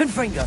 Confringo!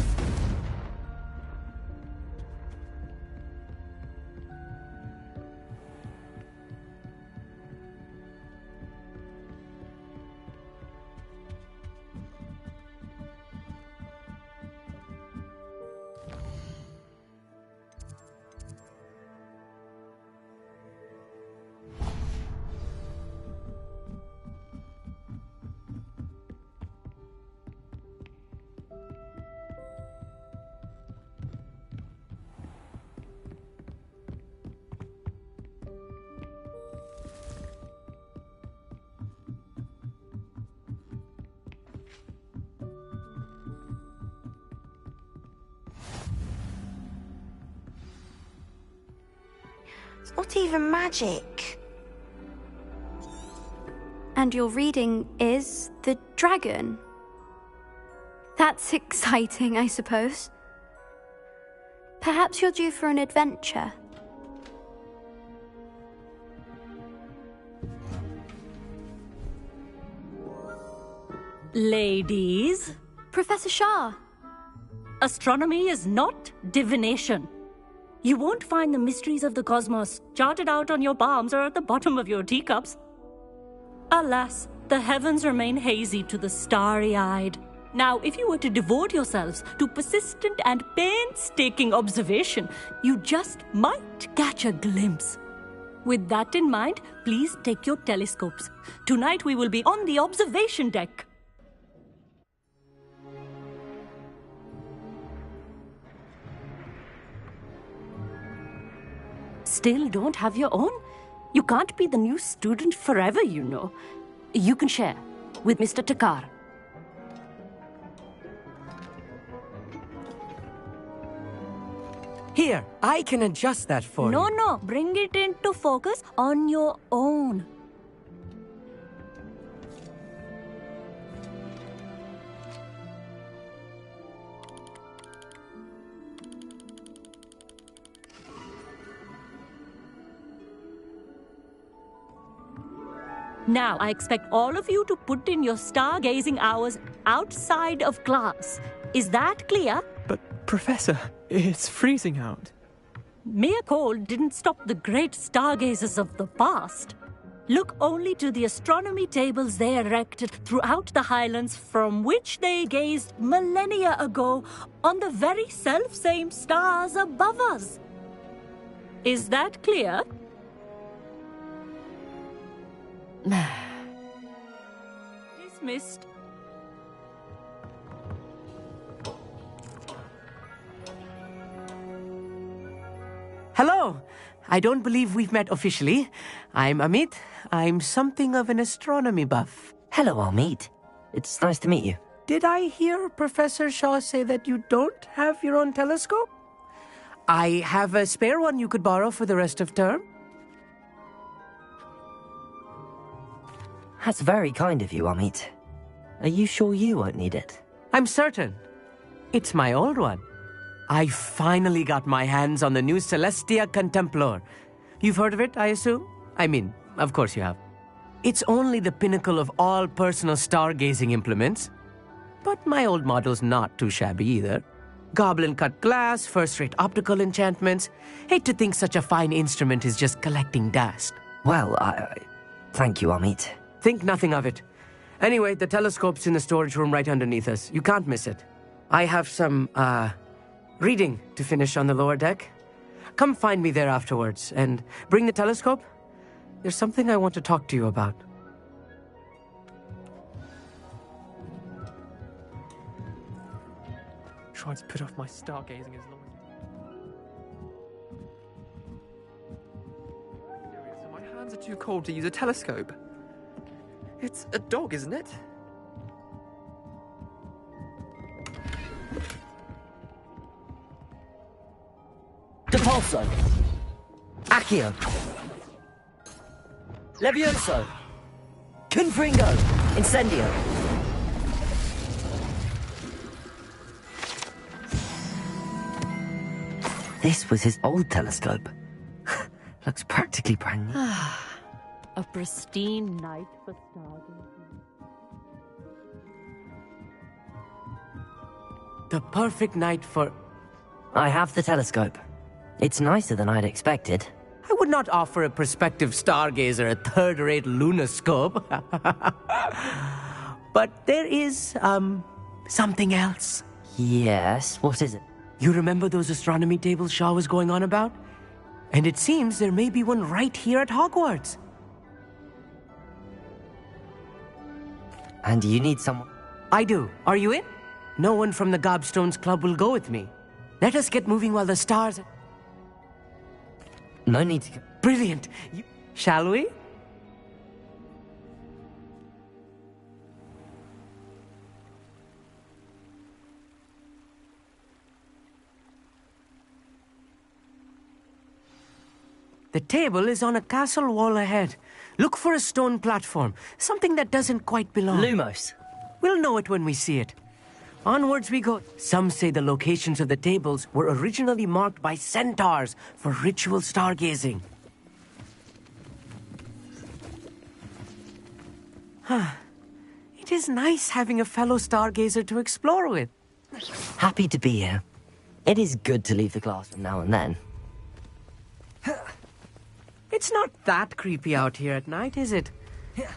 It's not even magic. And your reading is the dragon. That's exciting, I suppose. Perhaps you're due for an adventure. Ladies, Professor Shah. astronomy is not divination. You won't find the mysteries of the cosmos charted out on your palms or at the bottom of your teacups. Alas, the heavens remain hazy to the starry-eyed. Now, if you were to devote yourselves to persistent and painstaking observation, you just might catch a glimpse. With that in mind, please take your telescopes. Tonight we will be on the observation deck. Still don't have your own? You can't be the new student forever, you know. You can share with Mr. Takar. Here, I can adjust that for you. No, bring it into focus on your own. Now, I expect all of you to put in your stargazing hours outside of class. Is that clear? But, Professor, it's freezing out. Mere cold didn't stop the great stargazers of the past. Look only to the astronomy tables they erected throughout the highlands from which they gazed millennia ago on the very self-same stars above us. Is that clear? Dismissed. Hello! I don't believe we've met officially. I'm Amit. I'm something of an astronomy buff. Hello, Amit. It's nice to meet you. Did I hear Professor Shaw say that you don't have your own telescope? I have a spare one you could borrow for the rest of term. That's very kind of you, Amit. Are you sure you won't need it? I'm certain. It's my old one. I finally got my hands on the new Celestia Contemplor. You've heard of it, I assume? I mean, of course you have. It's only the pinnacle of all personal stargazing implements. But my old model's not too shabby either. Goblin-cut glass, first-rate optical enchantments. Hate to think such a fine instrument is just collecting dust. Well, thank you, Amit. Think nothing of it. Anyway, the telescope's in the storage room right underneath us. You can't miss it. I have some, reading to finish on the lower deck. Come find me there afterwards, and bring the telescope. There's something I want to talk to you about. Trying to put off my stargazing as long as... So my hands are too cold to use a telescope. It's a dog, isn't it? Depulso. Accio. Levioso. Confringo. Incendio. This was his old telescope. Looks practically brand new. A pristine night for stargazing. The perfect night for... I have the telescope. It's nicer than I'd expected. I would not offer a prospective stargazer a third-rate lunoscope. But there is, something else. Yes, what is it? You remember those astronomy tables Shaw was going on about? And it seems there may be one right here at Hogwarts. And you need someone? I do. Are you in? No one from the Gobstones Club will go with me. Let us get moving while the stars... No need to... Brilliant. Shall we? The table is on a castle wall ahead. Look for a stone platform, something that doesn't quite belong. Lumos. We'll know it when we see it. Onwards we go. Some say the locations of the tables were originally marked by centaurs for ritual stargazing. It is nice having a fellow stargazer to explore with. Happy to be here. It is good to leave the classroom now and then. It's not that creepy out here at night, is it?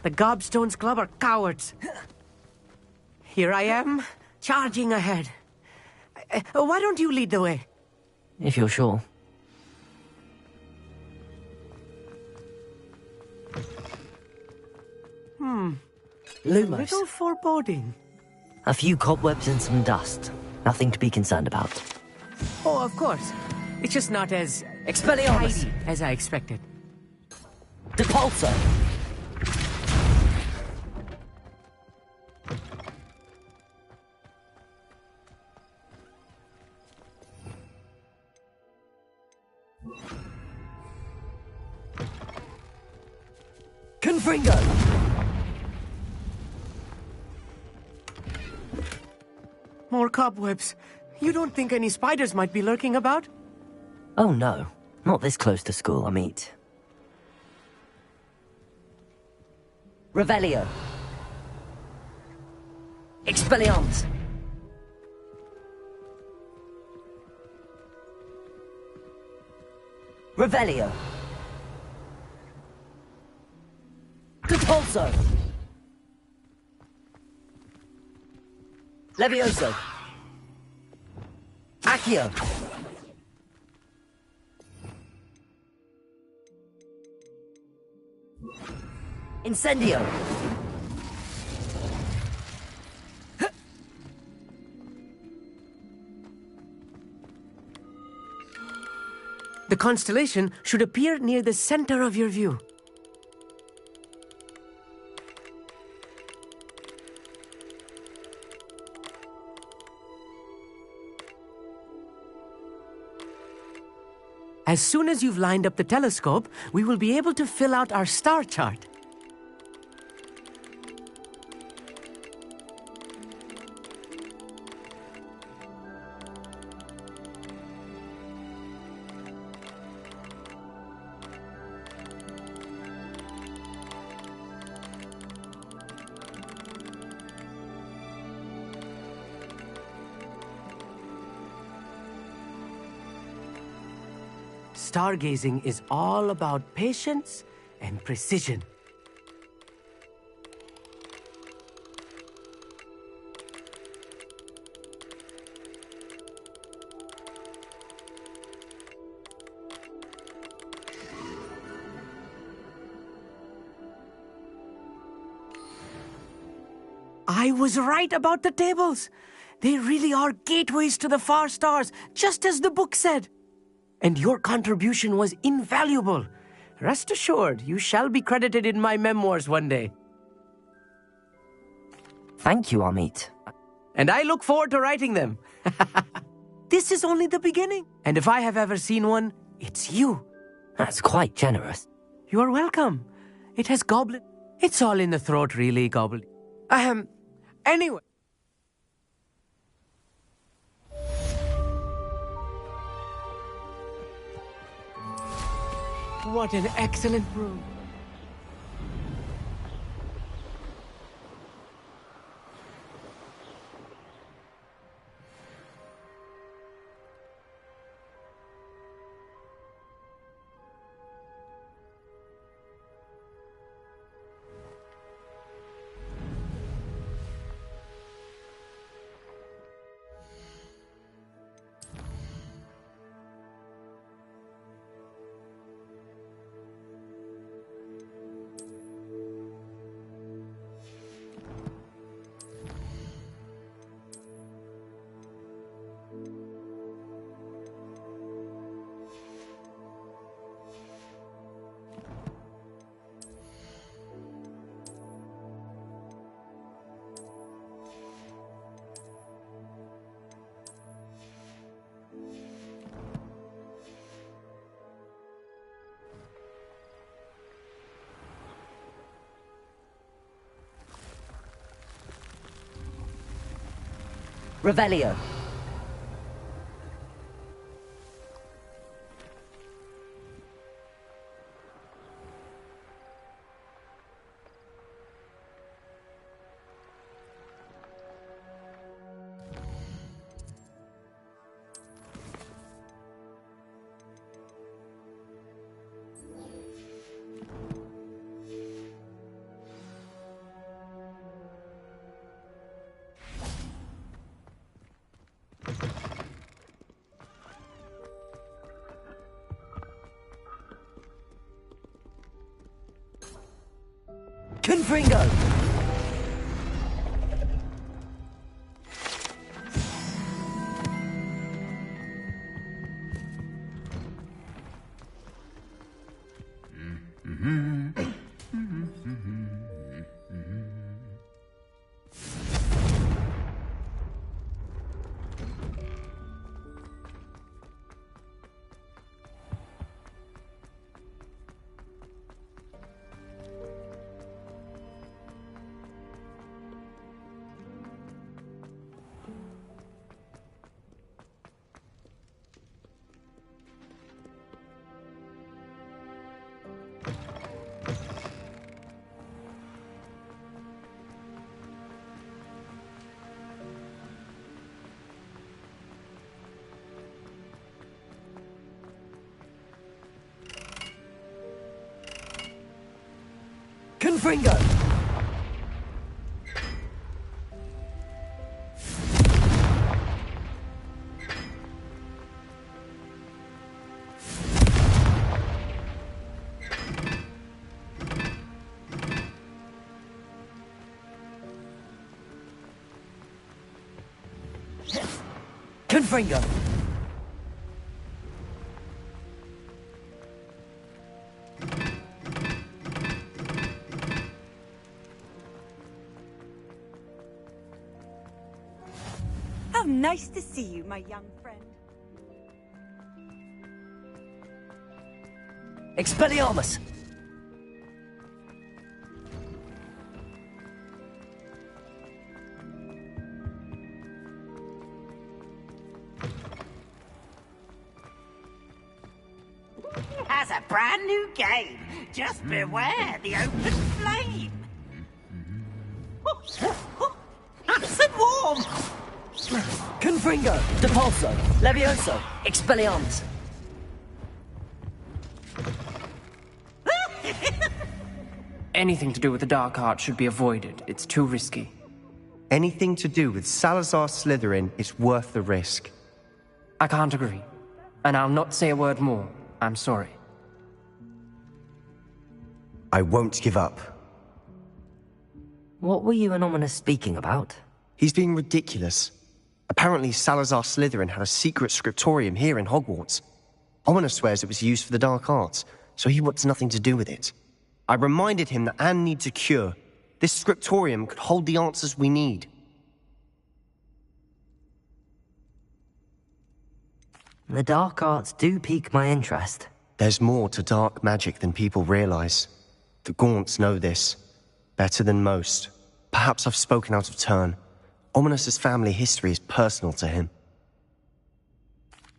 The Gobstones Club are cowards. Here I am, charging ahead. Why don't you lead the way? If you're sure. A Lumos. little foreboding. A few cobwebs and some dust. Nothing to be concerned about. Oh, of course. It's just not as Expelliarmus! tidy as I expected. Depulso! Confringo! More cobwebs. You don't think any spiders might be lurking about? Oh no, not this close to school, I meet. Revelio. Expelliarmus. Revelio. Depulso. Levioso. Accio. Incendio. The constellation should appear near the center of your view. As soon as you've lined up the telescope, we will be able to fill out our star chart. Stargazing is all about patience and precision. I was right about the tables. They really are gateways to the far stars, just as the book said. And your contribution was invaluable. Rest assured, you shall be credited in my memoirs one day. Thank you, Amit. And I look forward to writing them. This is only the beginning. And if I have ever seen one, it's you. That's quite generous. You are welcome. It has goblin. It's all in the throat, really, goblin. Anyway. What an excellent room. Revelio. Confringo! Confringo! Confringo! How nice to see you, my young friend. Expelliarmus! As a brand new game, just beware the open flame. Nice and warm. Confringo! Depulso! Levioso! Expelliarmus! Anything to do with the dark arts should be avoided. It's too risky. Anything to do with Salazar Slytherin is worth the risk. I can't agree. And I'll not say a word more. I'm sorry. I won't give up. What were you and Ominous speaking about? He's being ridiculous. Apparently Salazar Slytherin had a secret scriptorium here in Hogwarts. Ominous swears it was used for the dark arts, so he wants nothing to do with it. I reminded him that Anne needs a cure. This scriptorium could hold the answers we need. The dark arts do pique my interest. There's more to dark magic than people realize. The Gaunts know this. Better than most. Perhaps I've spoken out of turn. Ominous's family history is personal to him.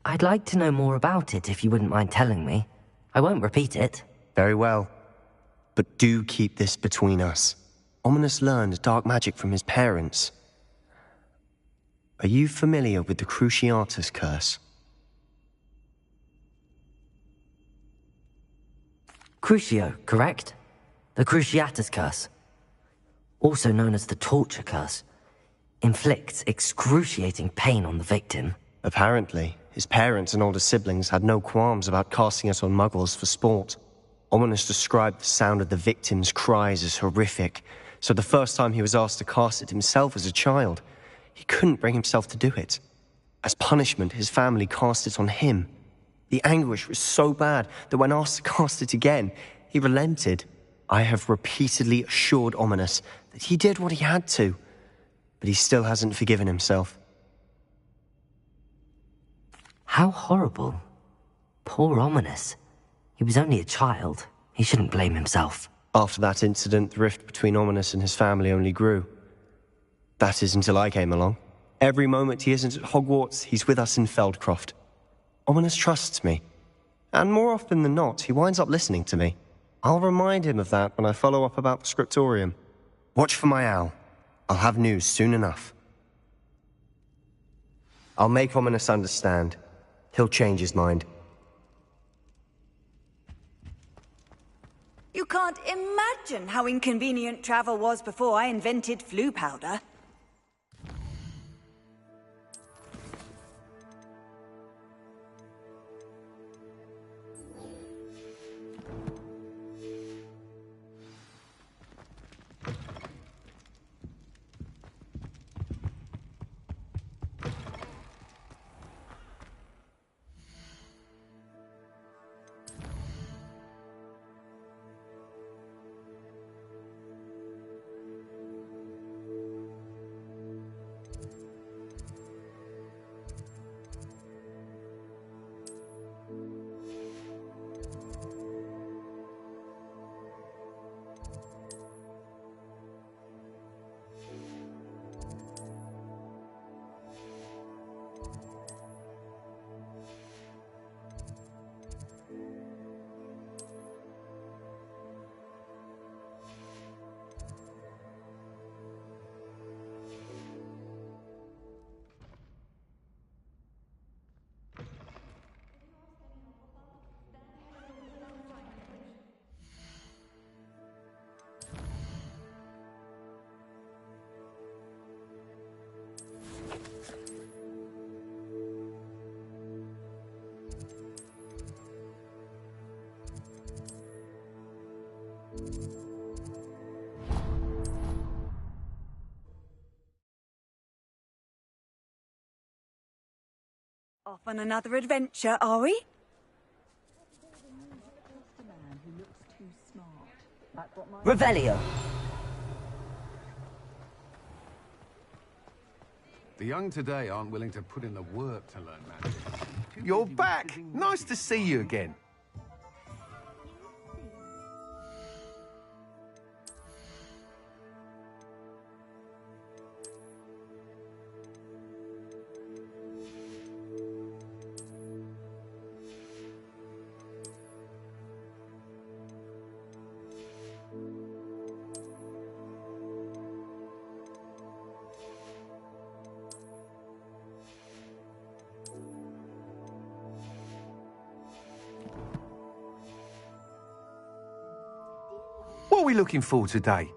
I'd like to know more about it if you wouldn't mind telling me. I won't repeat it. Very well. But do keep this between us. Ominous learned dark magic from his parents. Are you familiar with the Cruciatus curse? Crucio, correct? The Cruciatus curse. Also known as the torture curse. Inflicts excruciating pain on the victim. Apparently, his parents and older siblings had no qualms about casting it on muggles for sport. Ominous described the sound of the victim's cries as horrific, so the first time he was asked to cast it himself as a child, he couldn't bring himself to do it. As punishment, his family cast it on him. The anguish was so bad that when asked to cast it again, he relented. I have repeatedly assured Ominous that he did what he had to, but he still hasn't forgiven himself. How horrible. Poor Ominous. He was only a child. He shouldn't blame himself. After that incident, the rift between Ominous and his family only grew. That is until I came along. Every moment he isn't at Hogwarts, he's with us in Feldcroft. Ominous trusts me. And more often than not, he winds up listening to me. I'll remind him of that when I follow up about the scriptorium. Watch for my owl. I'll have news soon enough. I'll make Ominous understand. He'll change his mind. You can't imagine how inconvenient travel was before I invented flu powder. Off on another adventure, are we? Revelio. The young today aren't willing to put in the work to learn magic. You're back! Nice to see you again. What are we looking for today?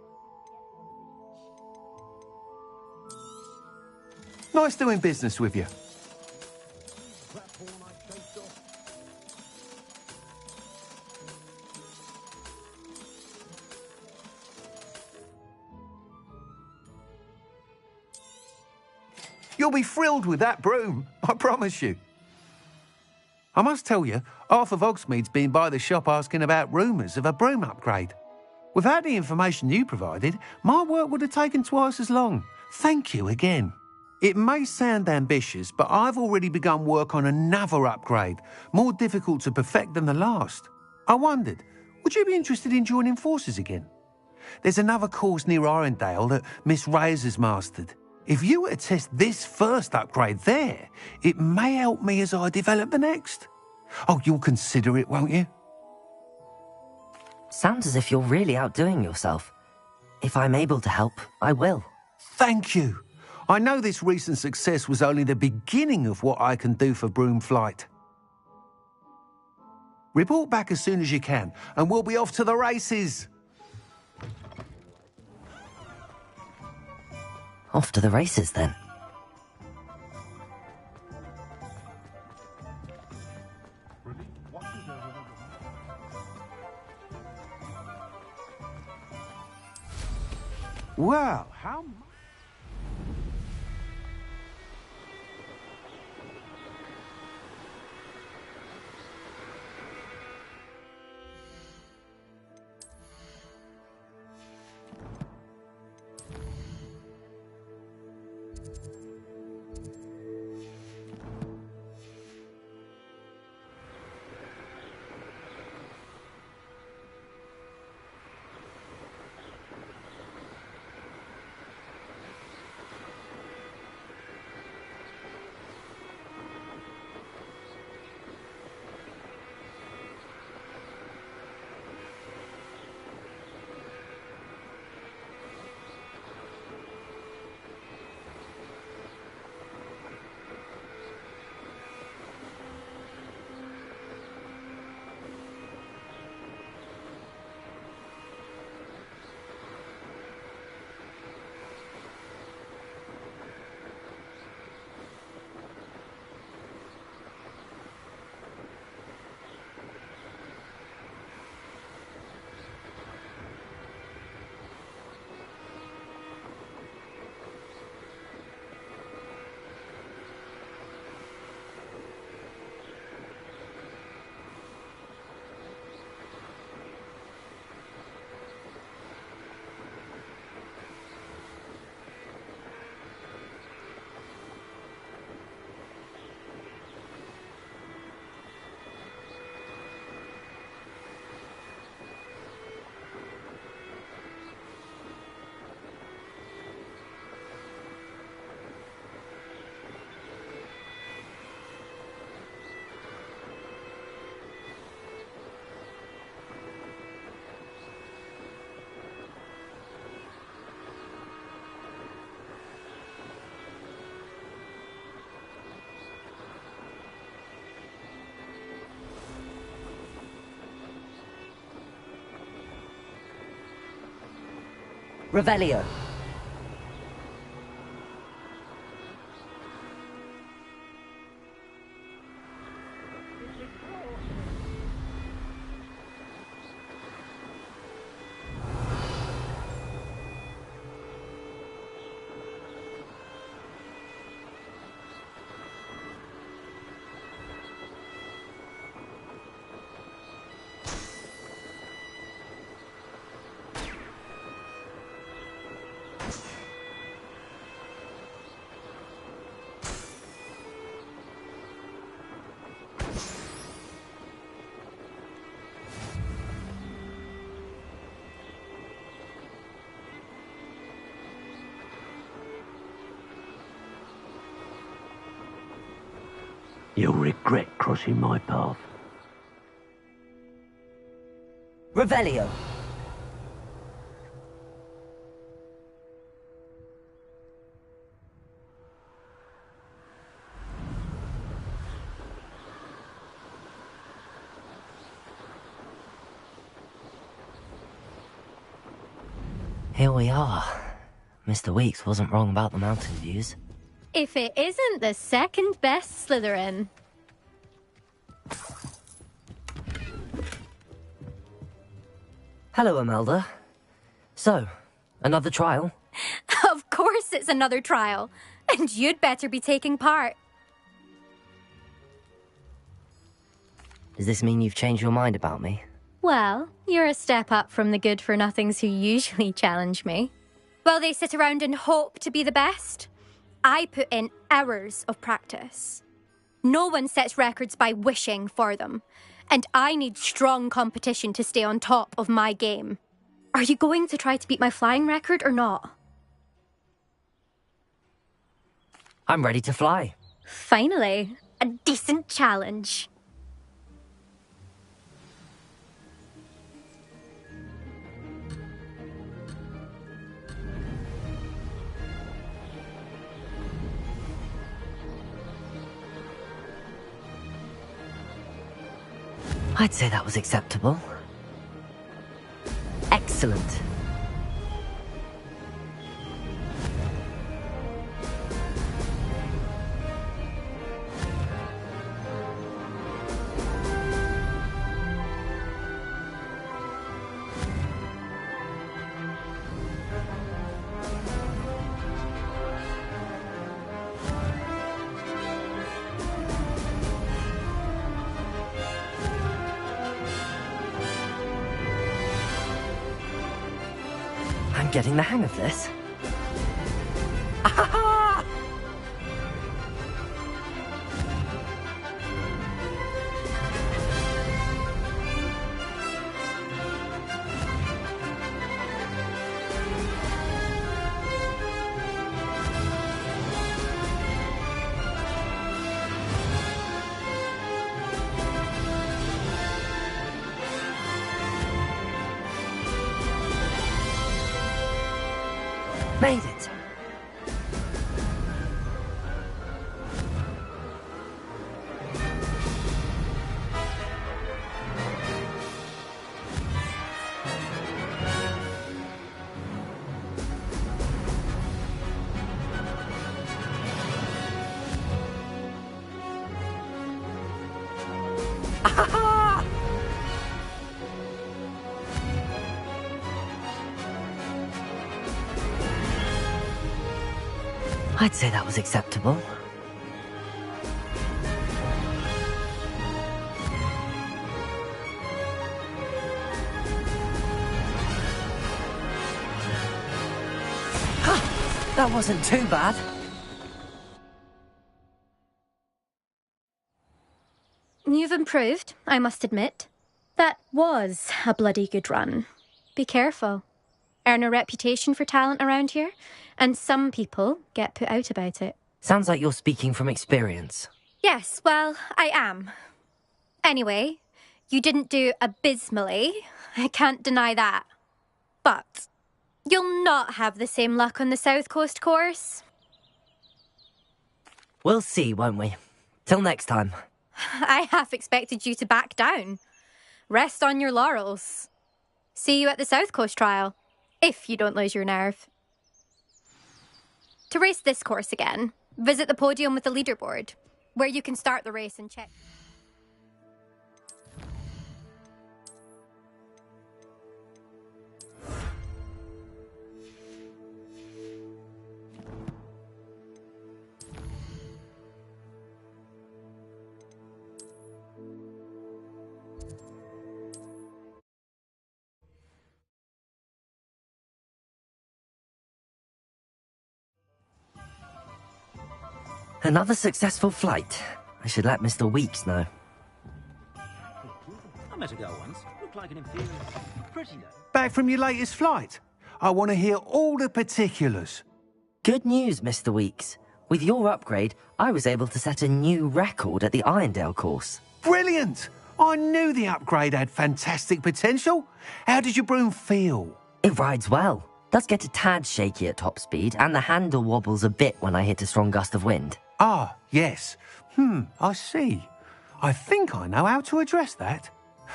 Nice doing business with you. You'll be thrilled with that broom, I promise you. I must tell you, half of Hogsmeade's been by the shop asking about rumours of a broom upgrade. Without the information you provided, my work would have taken twice as long. Thank you again. It may sound ambitious, but I've already begun work on another upgrade, more difficult to perfect than the last. I wondered, would you be interested in joining forces again? There's another course near Arendelle that Miss Reyes has mastered. If you were to test this first upgrade there, it may help me as I develop the next. Oh, you'll consider it, won't you? Sounds as if you're really outdoing yourself. If I'm able to help, I will. Thank you. I know this recent success was only the beginning of what I can do for Broomflight. Report back as soon as you can, and we'll be off to the races. Off to the races, then. Well, how much? Revelio. You'll regret crossing my path. Revelio. Here we are. Mr. Weeks wasn't wrong about the mountain views. If it isn't the second best Slytherin. Hello, Imelda. So, another trial? Of course it's another trial. And you'd better be taking part. Does this mean you've changed your mind about me? Well, you're a step up from the good-for-nothings who usually challenge me. While they sit around and hope to be the best, I put in hours of practice. No one sets records by wishing for them, and I need strong competition to stay on top of my game. Are you going to try to beat my flying record or not? I'm ready to fly. Finally, a decent challenge. I'd say that was acceptable. Excellent. I'm getting the hang of this. Ah! Made it. Ah! I'd say that was acceptable. That wasn't too bad. You've improved, I must admit. That was a bloody good run. Be careful. Earn a reputation for talent around here, and some people get put out about it. Sounds like you're speaking from experience. Yes, well, I am. Anyway, you didn't do abysmally. I can't deny that. But you'll not have the same luck on the South Coast course. We'll see, won't we? Till next time. I half expected you to back down. Rest on your laurels. See you at the South Coast trial. If you don't lose your nerve. To race this course again, visit the podium with the leaderboard, where you can start the race and check. Another successful flight. I should let Mr. Weeks know. I met a girl once. Looked like an inferior. Pretty though. Back from your latest flight? I want to hear all the particulars. Good news, Mr. Weeks. With your upgrade, I was able to set a new record at the Irondale course. Brilliant! I knew the upgrade had fantastic potential. How did your broom feel? It rides well. Does get a tad shaky at top speed, and the handle wobbles a bit when I hit a strong gust of wind. Ah, yes. I see. I think I know how to address that.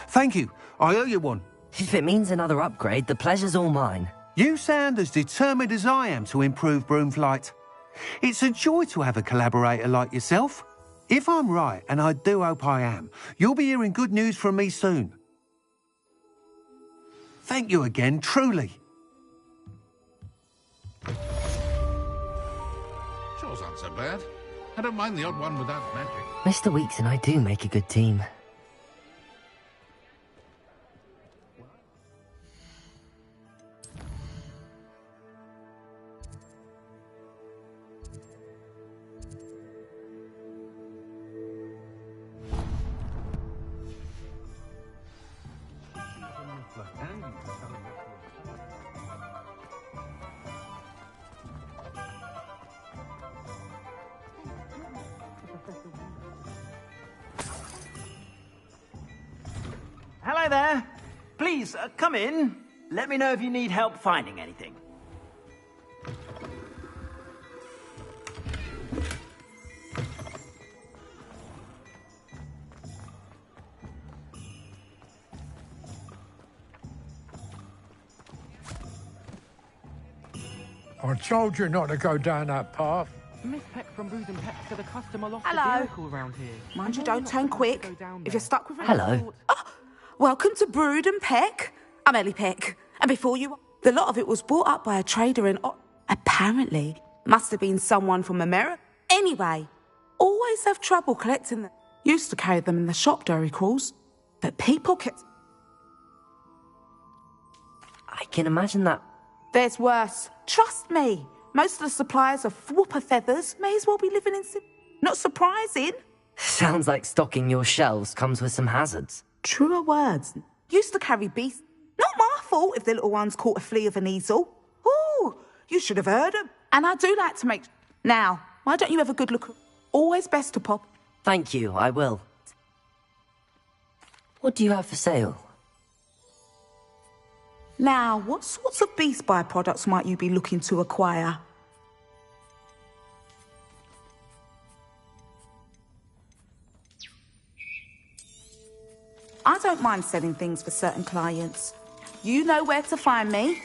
Thank you. I owe you one. If it means another upgrade, the pleasure's all mine. You sound as determined as I am to improve broom flight. It's a joy to have a collaborator like yourself. If I'm right, and I do hope I am, you'll be hearing good news from me soon. Thank you again, truly. Chores aren't so bad. I don't mind the odd one without magic. Mr. Weeks and I do make a good team. Hello there. Please, come in. Let me know if you need help finding anything. I told you not to go down that path. Miss Peck from Brood and Peck said a customer lost Hello. a vehicle around here. Mind you, don't turn quick. If you're stuck with... Hello. Oh, welcome to Brood and Peck. I'm Ellie Peck. And before you... The lot of it was bought up by a trader in... Apparently, must have been someone from America. Anyway, always have trouble collecting them. Used to carry them in the shop, Dory crawls. But people kept... I can imagine that. There's worse. Trust me. Most of the suppliers are whooper feathers. May as well be living in... Not surprising. Sounds like stocking your shelves comes with some hazards. Truer words. Used to carry beasts. Not my fault if the little ones caught a flea of an easel. Ooh, you should have heard them. And I do like to make... Now, why don't you have a good look? Always best to pop. Thank you, I will. What do you have for sale? Now, what sorts of beast byproducts might you be looking to acquire? I don't mind selling things for certain clients. You know where to find me.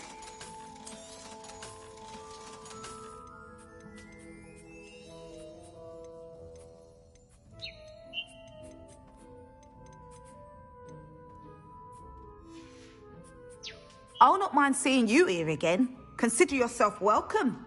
I'll not mind seeing you here again. Consider yourself welcome.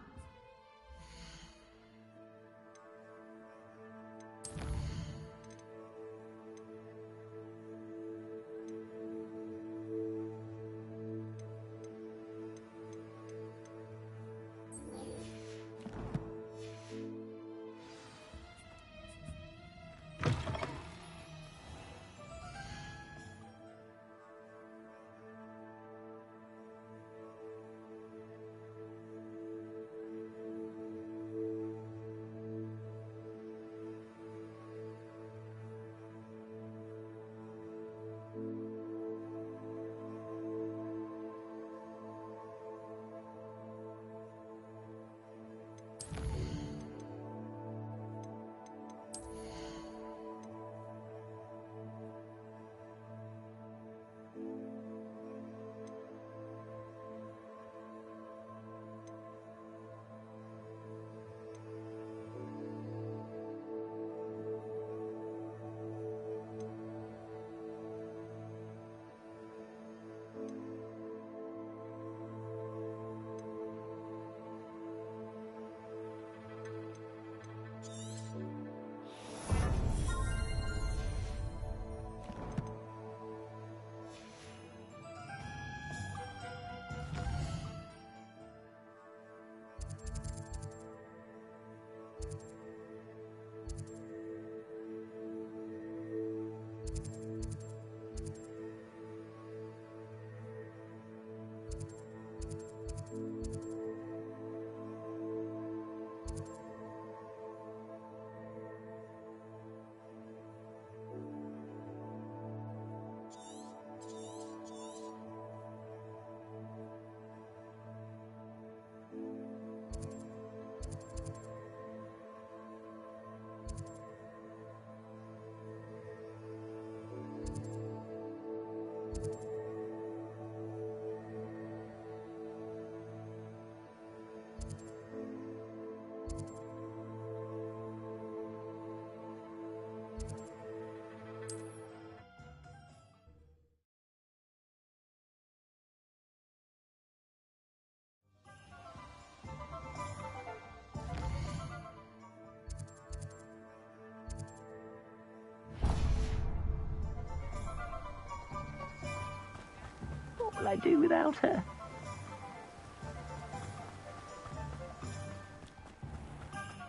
I do without her?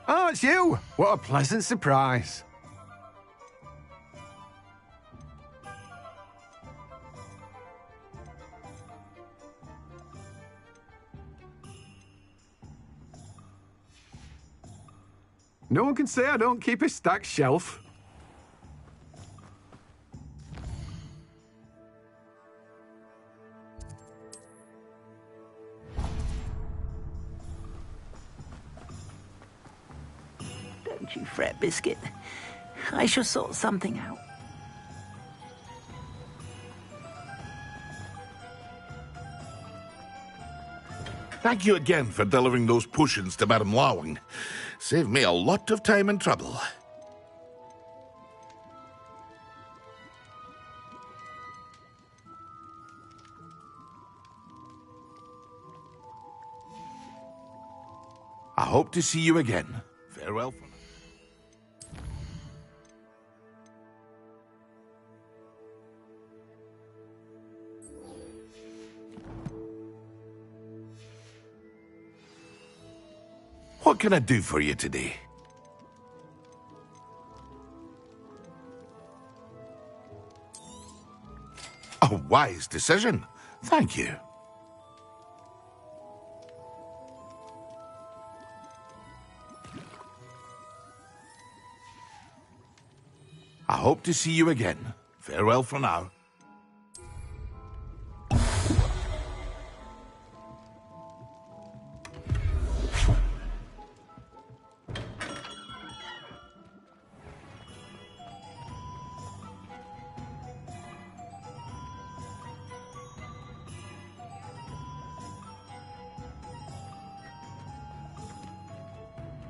Oh, it's you! What a pleasant surprise. No one can say I don't keep a stacked shelf. Don't you fret, Biscuit. I shall sort something out. Thank you again for delivering those potions to Madame Lawing. Saved me a lot of time and trouble. I hope to see you again. Farewell for now. What can I do for you today? A wise decision. Thank you. I hope to see you again. Farewell for now.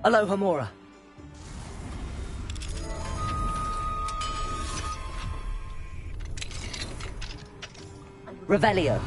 Aloha Mora. Revelio.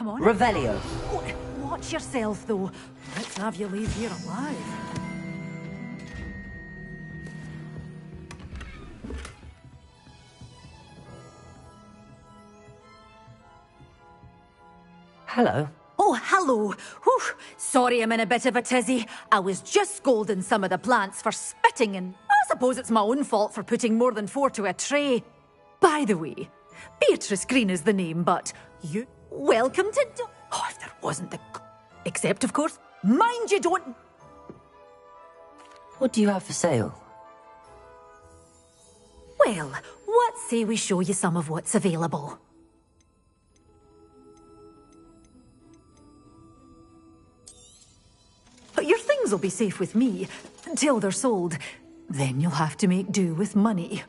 Come on. Revelio. Watch yourself, though. to have you leave here alive. Hello. Oh, hello. Whew. Sorry I'm in a bit of a tizzy. I was just scolding some of the plants for spitting, and I suppose it's my own fault for putting more than 4 to a tray. By the way, Beatrice Green is the name, but you... Welcome to... Oh, if there wasn't the... Except, of course, mind you don't... What do you have for sale? Well, what say we show you some of what's available? Your things will be safe with me until they're sold. Then you'll have to make do with money.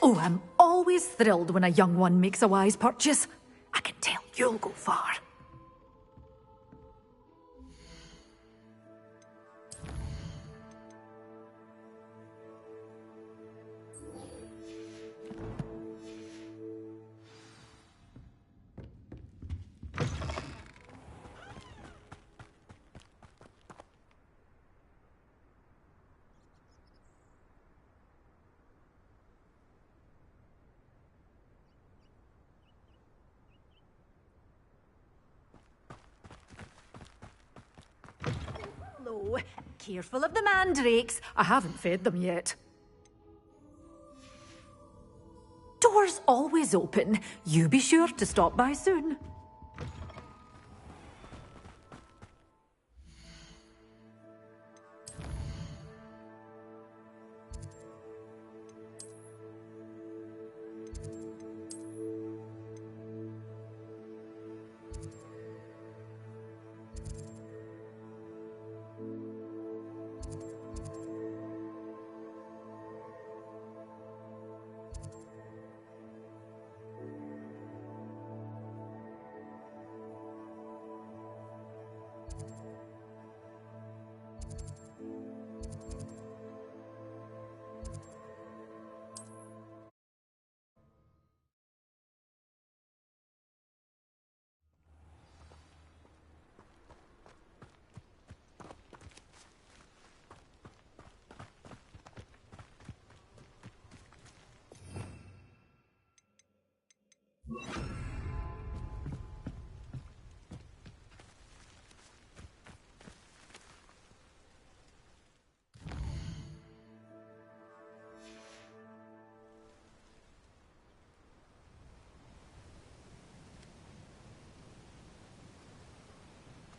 Oh, I'm always thrilled when a young one makes a wise purchase. I can tell you'll go far. Hello. Careful of the mandrakes. I haven't fed them yet. Doors always open. You be sure to stop by soon.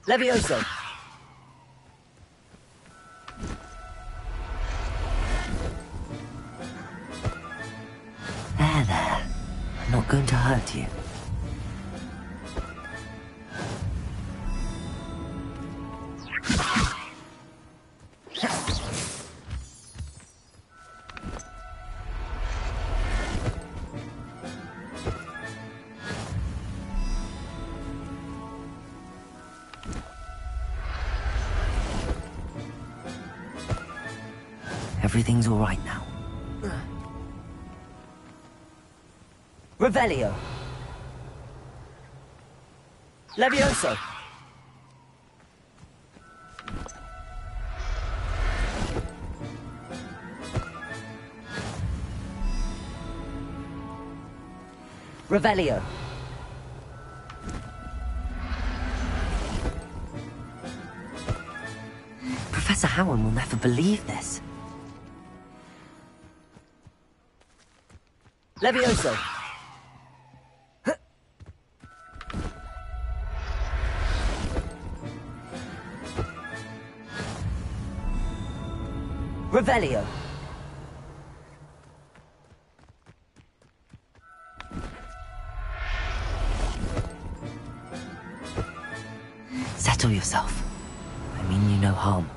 Levioso! There. I'm not going to hurt you. Everything's all right now. Revelio. Levioso. Revelio. Professor Howard will never believe this. Levioso. Revelio. Settle yourself. I mean you no harm.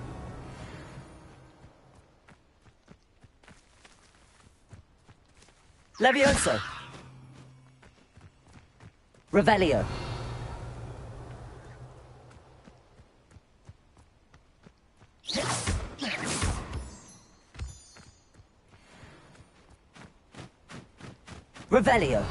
Levioso. Revelio. Revelio.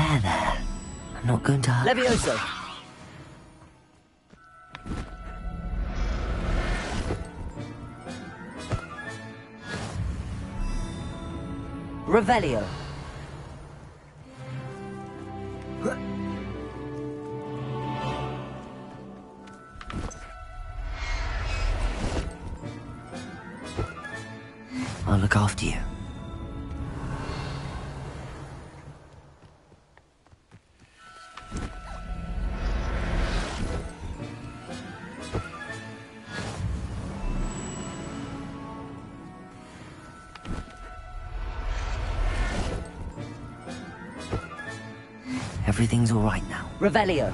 There. I'm not going to hurt... Levioso! Revelio! I'll look after you. Everything's all right now. Revelio!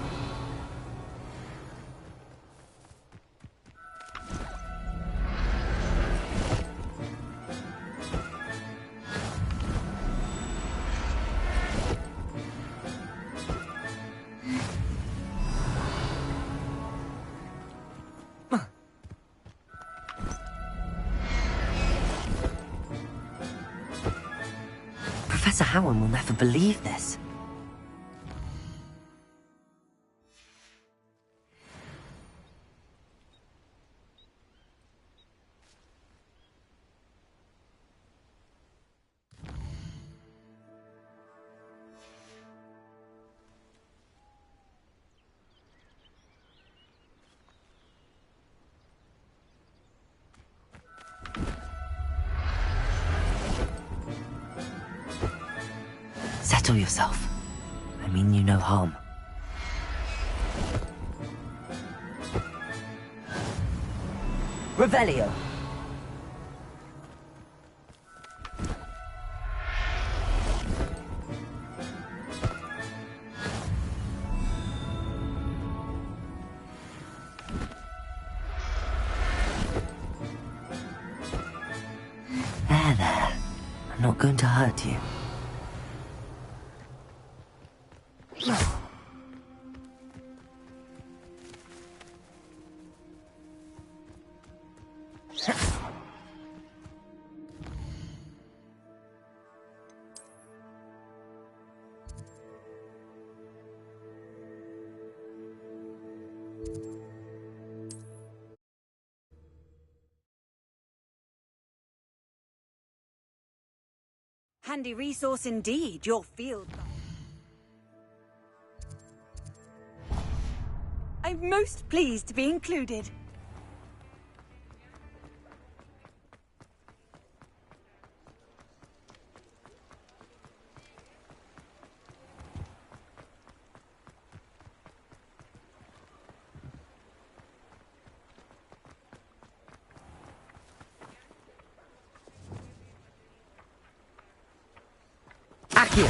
Professor Howard will never believe this. Settle yourself. I mean you no harm. Revelio! There. I'm not going to hurt you. Handy resource indeed, your field. I'm most pleased to be included. Accio!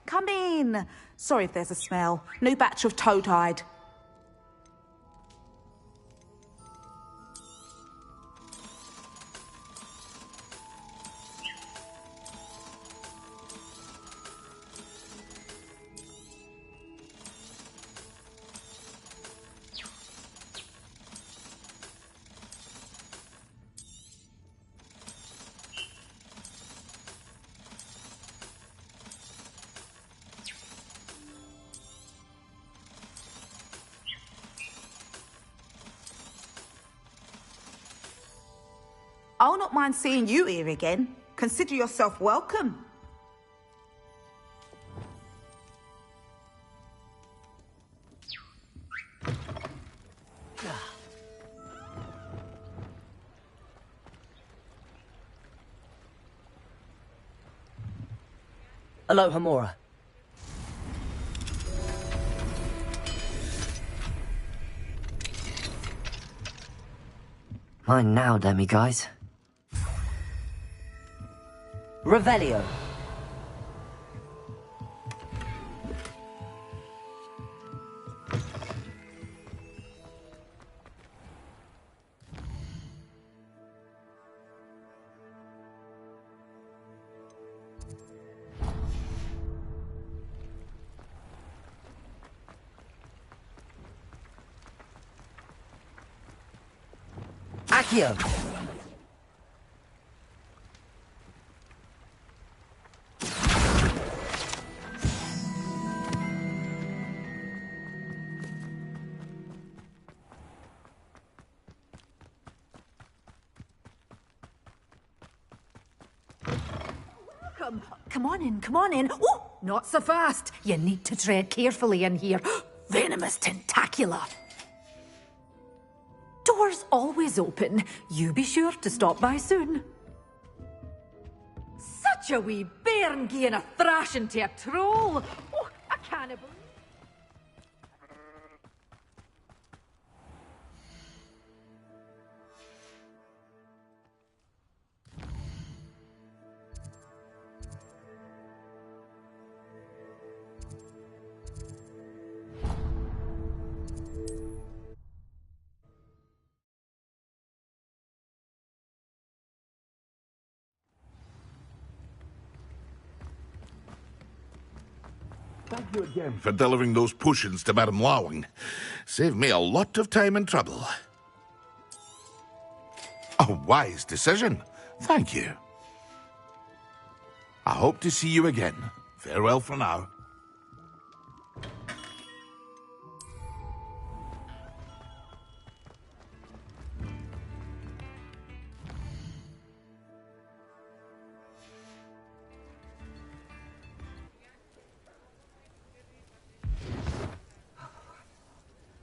Come in. Sorry if there's a smell. New batch of toad-hide. I'll not mind seeing you here again. Consider yourself welcome. Aloha Mora. Mine now, demi-guys. Revelio. Accio. welcome. Come on in, come on in. Oh, not so fast. You need to tread carefully in here. Venomous tentacula. Doors always open. You be sure to stop by soon. Such a wee bairn gieing a thrashing to a troll. Oh, I can't believe. Thank you again for delivering those potions to Madame Lowing. Saved me a lot of time and trouble. A wise decision. Thank you. I hope to see you again. Farewell for now.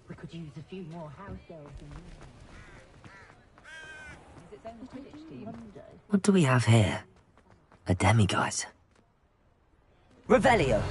We could use a few more house elves. What do we have here? A demiguise. Revelio.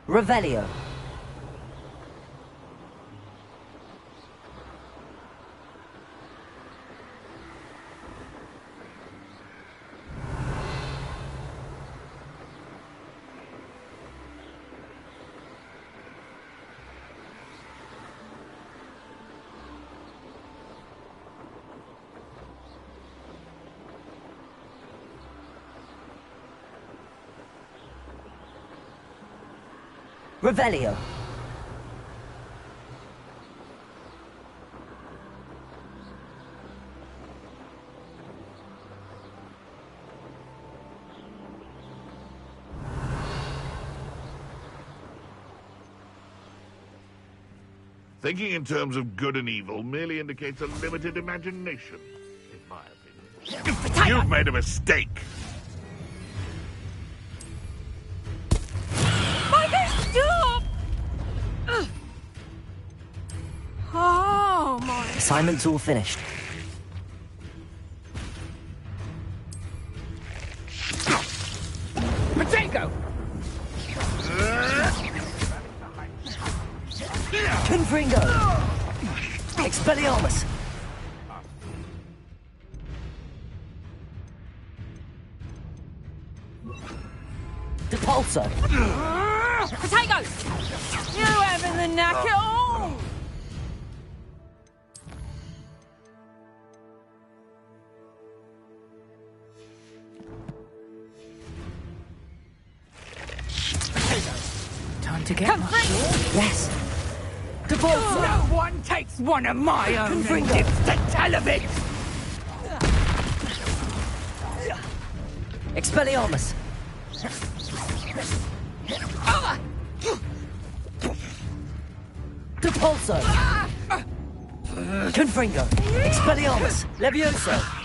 Revelio. Revelio. Thinking in terms of good and evil merely indicates a limited imagination, in my opinion. You've made a mistake. Stop! Oh, my. Assignment's all finished. Potato! Confringo! Expelliarmus! Depulso! Potatoes! You having the knack at all? Time to get Come my... Yes! Depulso! No one takes one of my own and dips the tail of it! Expelliarmus! Depulso! Confringo! Expelliarmus! Levioso!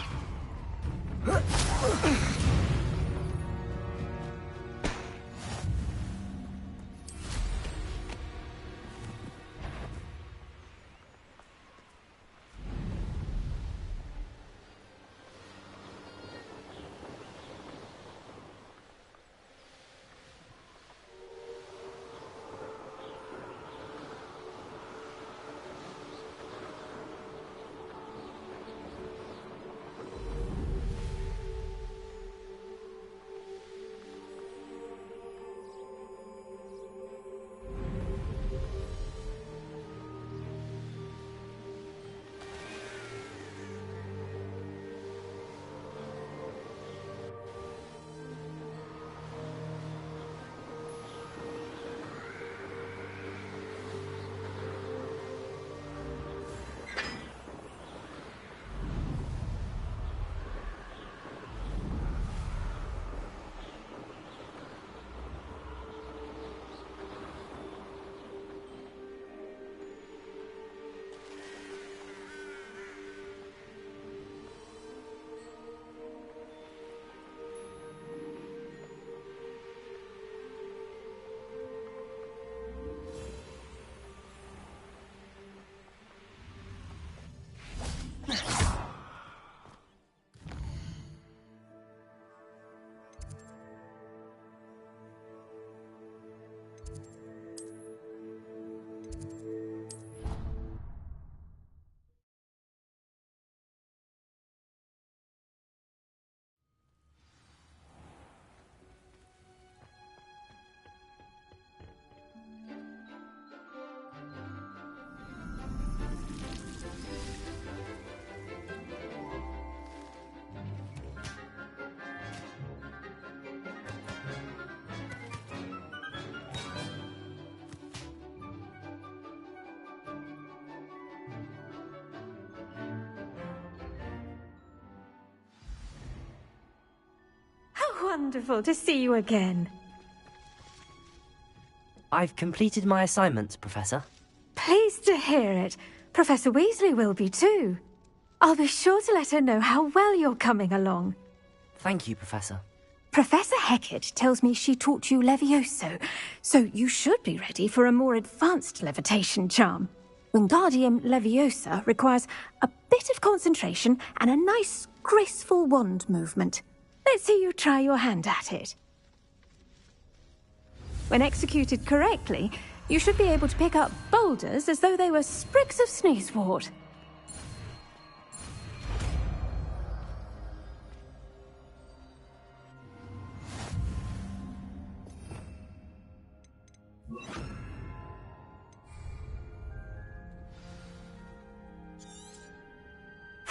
wonderful to see you again. I've completed my assignments, Professor. Pleased to hear it. Professor Weasley will be too. I'll be sure to let her know how well you're coming along. Thank you, Professor. Professor Hecat tells me she taught you Levioso, so you should be ready for a more advanced levitation charm. Wingardium Leviosa requires a bit of concentration and a nice, graceful wand movement. Let's see you try your hand at it. When executed correctly, you should be able to pick up boulders as though they were sprigs of sneezewort.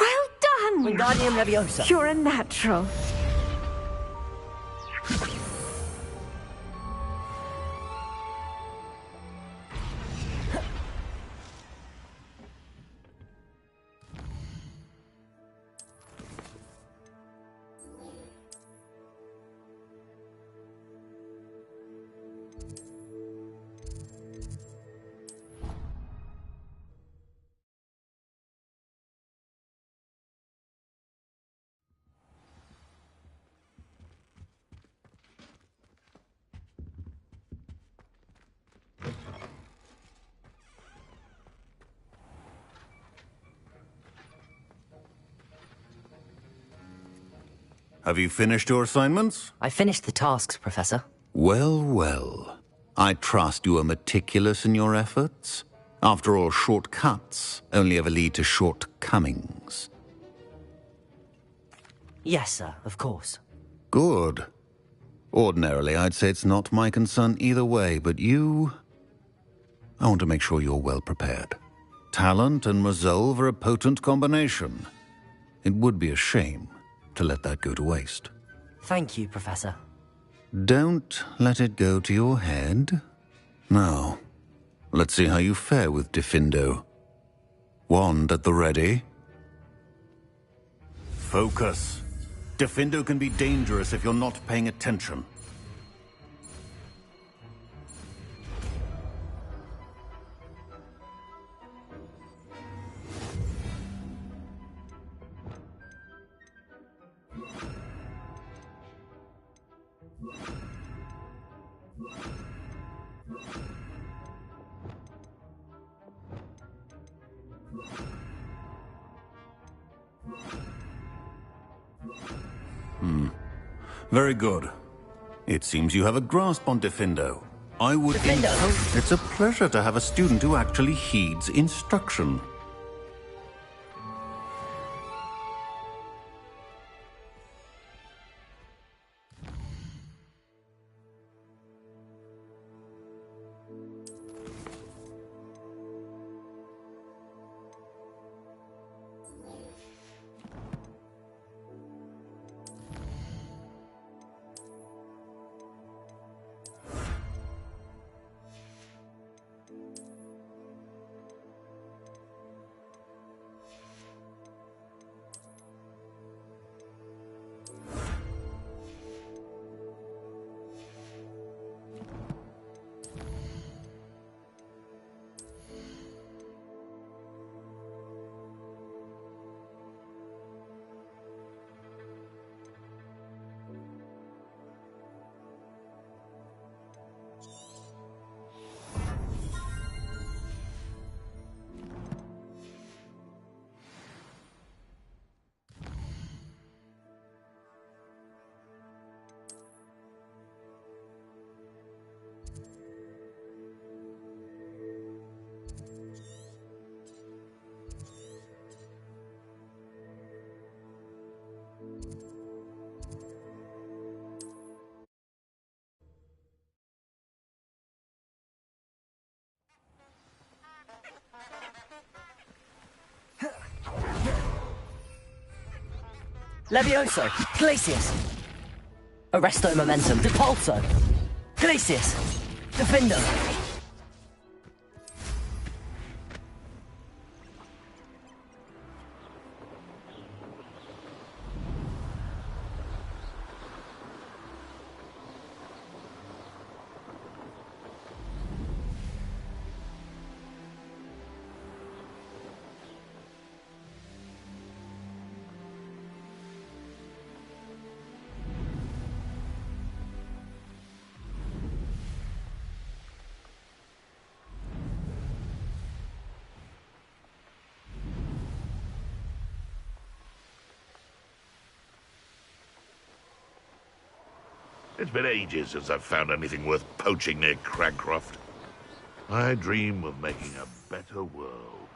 Well done! Wingardium Leviosa. You're a natural. Have you finished your assignments? I finished the tasks, Professor. Well, well. I trust you are meticulous in your efforts. After all, shortcuts only ever lead to shortcomings. Yes, sir, of course. Good. Ordinarily, I'd say it's not my concern either way, but you... I want to make sure you're well prepared. Talent and resolve are a potent combination. It would be a shame to let that go to waste. Thank you, Professor. Don't let it go to your head. Now, let's see how you fare with Diffindo. Wand at the ready. Focus. Diffindo can be dangerous if you're not paying attention. Very good. It seems you have a grasp on Diffindo. I would... Diffindo! It's a pleasure to have a student who actually heeds instruction. Levioso! Glacius! Arresto Momentum! Depulso! Glacius! Diffindo! It's been ages since I've found anything worth poaching near Cragcroft. I dream of making a better world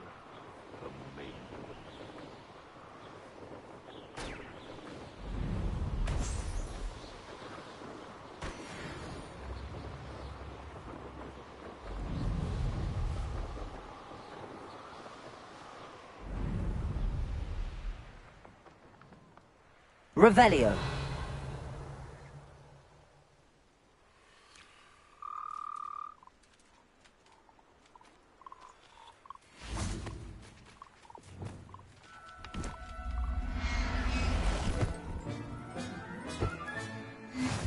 for me. Revelio.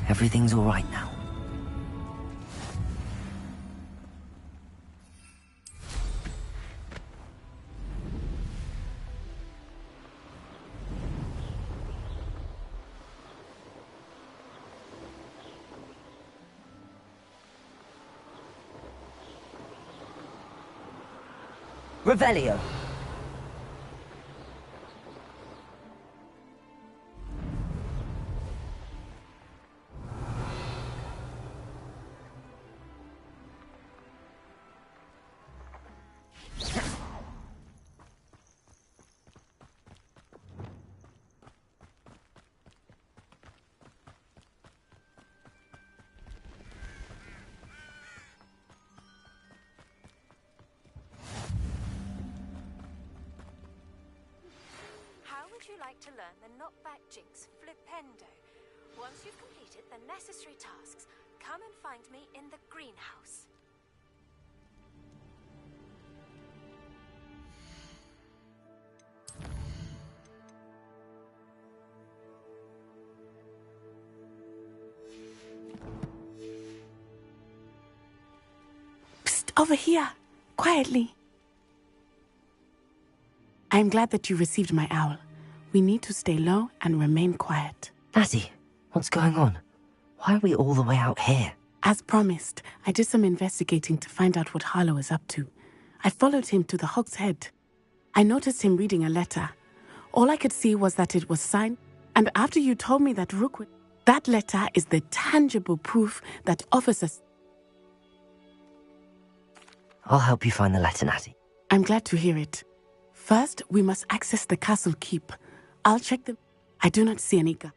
Everything's all right now. Revelio. How would you like to learn the knockback jinx flipendo? Once you've completed the necessary tasks, come and find me in the greenhouse. Psst, over here, quietly. I'm glad that you received my owl. We need to stay low and remain quiet. Natty, what's going on? Why are we all the way out here? As promised, I did some investigating to find out what Harlow is up to. I followed him to the Hog's Head. I noticed him reading a letter. All I could see was that it was signed, and after you told me that Rookwood, that letter is the tangible proof that offers us. I'll help you find the letter, Natty. I'm glad to hear it. First, we must access the castle keep. I'll check them. I do not see any guards.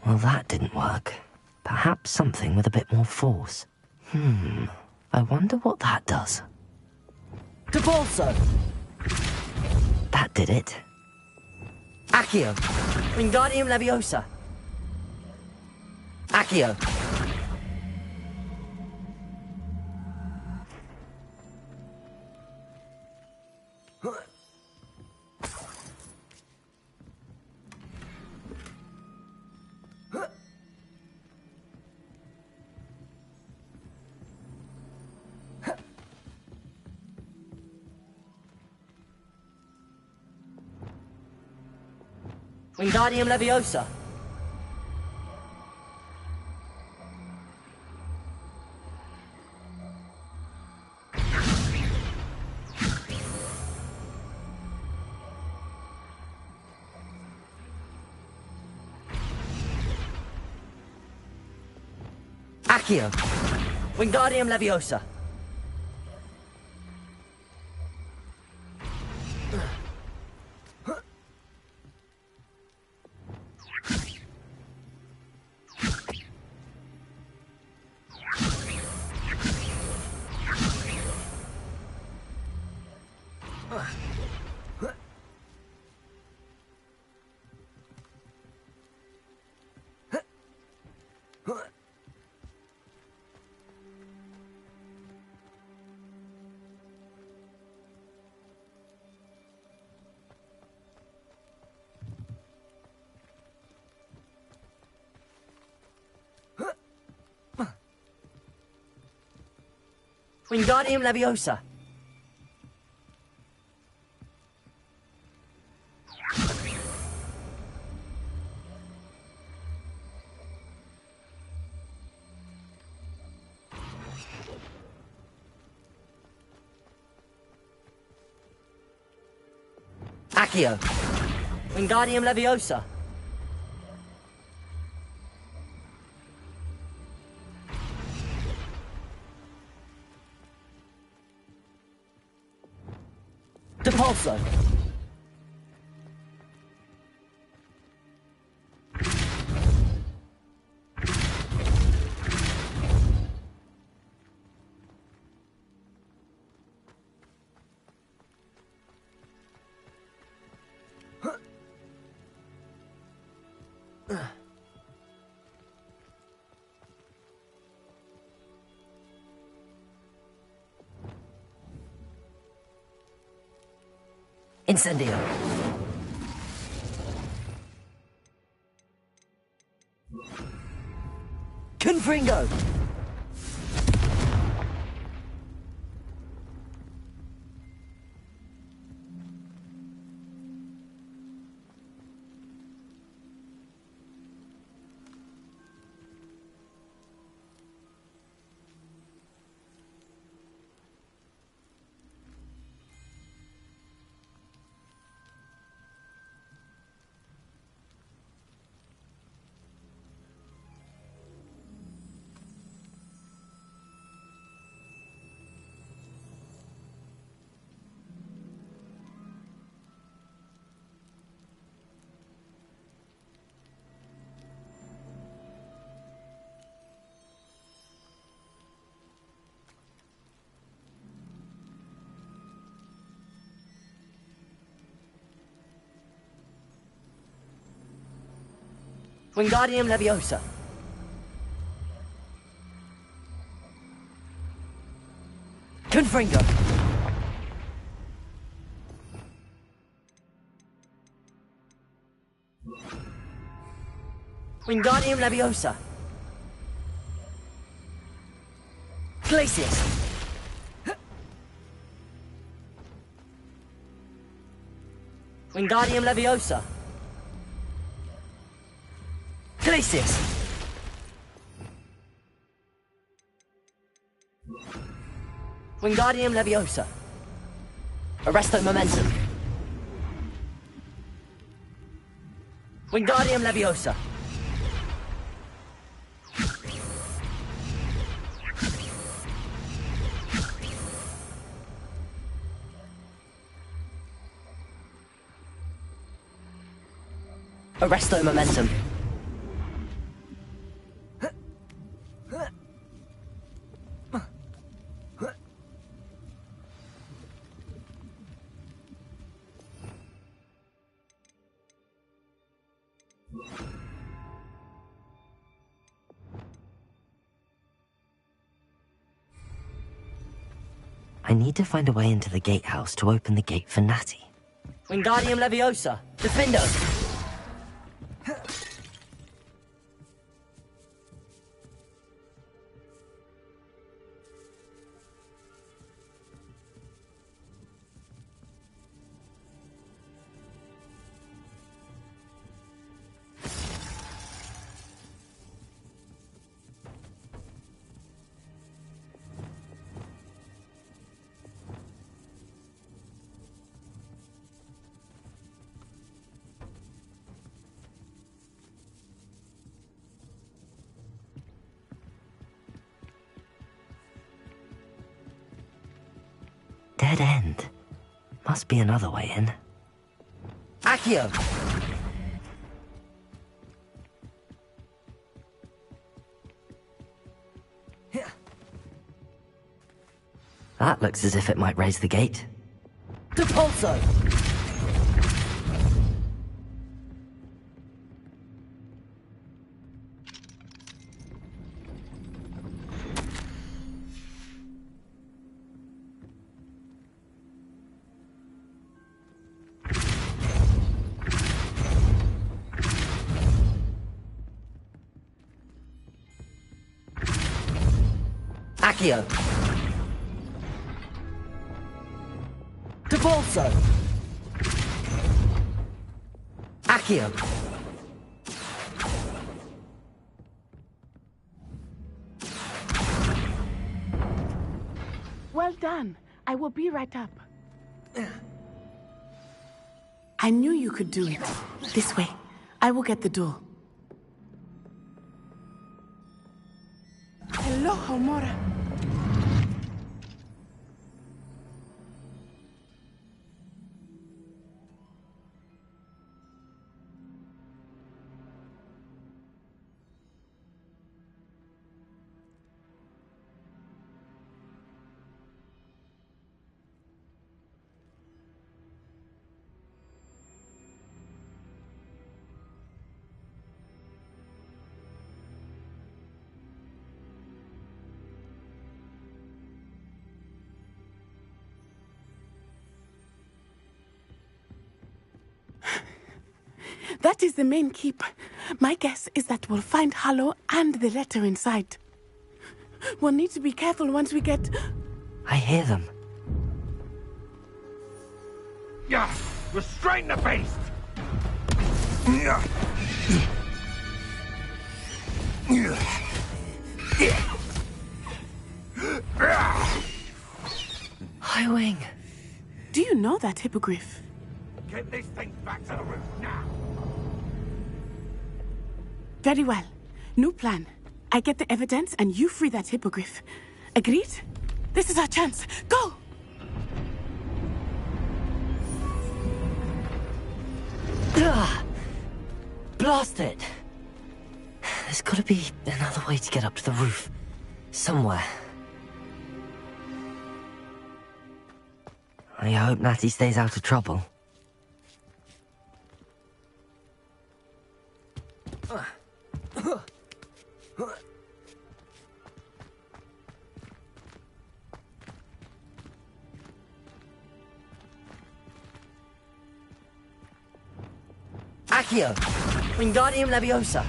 Well, that didn't work. Perhaps something with a bit more force. I wonder what that does. Depulso! That did it. Accio! Wingardium Leviosa! Accio! Wingardium Leviosa! Accio! Wingardium Leviosa! Wingardium Leviosa! Accio! Wingardium Leviosa! Depulso! Incendio! Confringo! Wingardium Leviosa! Confringo! Wingardium Leviosa! Glacius! Wingardium Leviosa! Glacius! Wingardium Leviosa! Arresto Momentum! Wingardium Leviosa! Arresto momentum. I need to find a way into the gatehouse to open the gate for Natty. Wingardium Leviosa. Defendo. Dead end. Must be another way in. Accio. That looks as if it might raise the gate. Depulso. Accio. Depulso. Accio. Well done. I will be right up. I knew you could do it. This way. I will get the door. Hello, Homora. That is the main keep. My guess is that we'll find Hallow and the letter inside. We'll need to be careful once we get... I hear them. Yeah, restrain the beast! Highwing. Do you know that hippogriff? Get this thing back to the roof now! Very well. New plan. I get the evidence and you free that hippogriff. Agreed? This is our chance. Go! Blast it! There's gotta be another way to get up to the roof. Somewhere. I hope Natty stays out of trouble. Accio. Wingardium Leviosa.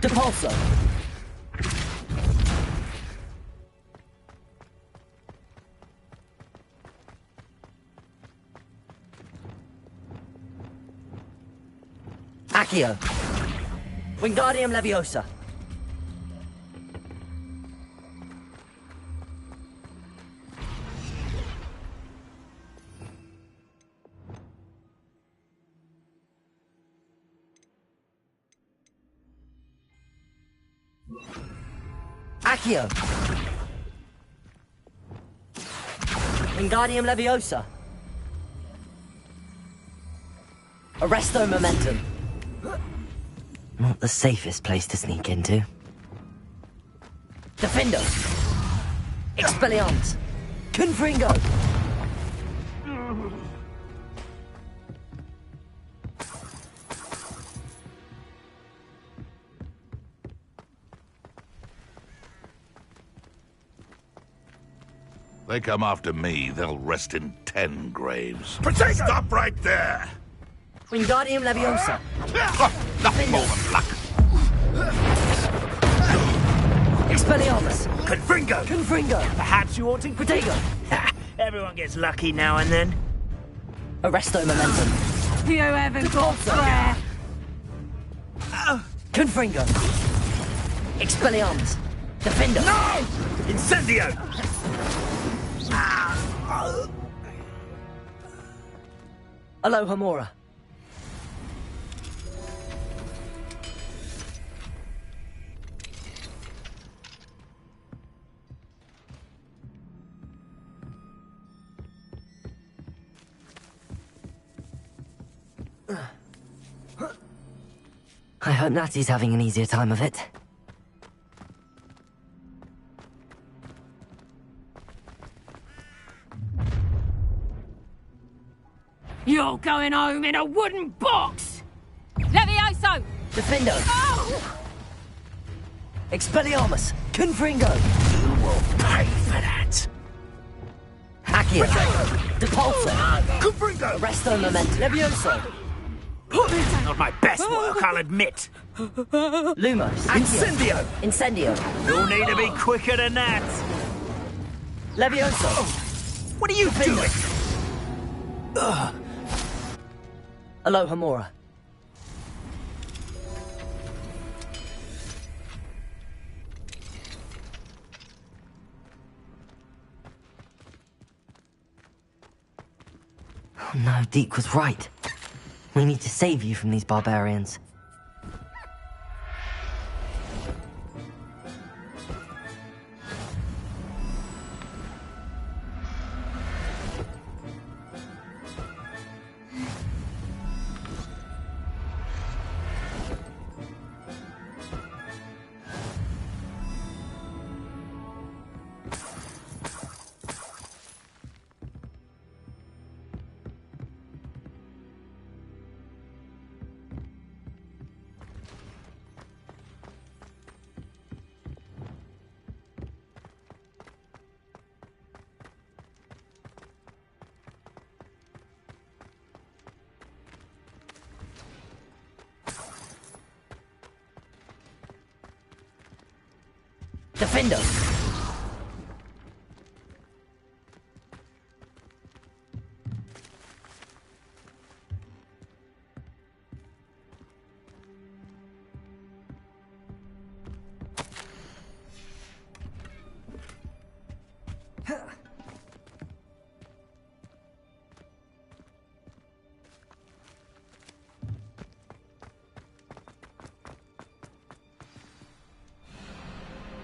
Depulso. Accio. Wingardium Leviosa. Accio. Wingardium Leviosa. Arresto Momentum. Not the safest place to sneak into. Defendo. Expelliarmus. Confringo. They come after me, they'll rest in 10 graves. Protego! Stop right there! Wingardium Leviosa. Nothing more than luck. Expelliarmus. Confringo! Confringo. Perhaps you ought to... Protego. Everyone gets lucky now and then. Arresto Momentum. You haven't got prayer. Confringo. Expelliarmus. Defender. No! Incendio! Alohomora. I hope Natty's having an easier time of it. You're going home in a wooden box! Levioso! Defendo! Oh! Expelliarmus! Confringo! You will pay for that! Accio! Depulso! Confringo! Arresto Momentum! Levioso! Not my best work, I'll admit. Lumos! Incendio! Incendio! You'll need to be quicker than that. Levioso! What are you doing? Alohomora. Oh no, Deke was right. We need to save you from these barbarians. Defender!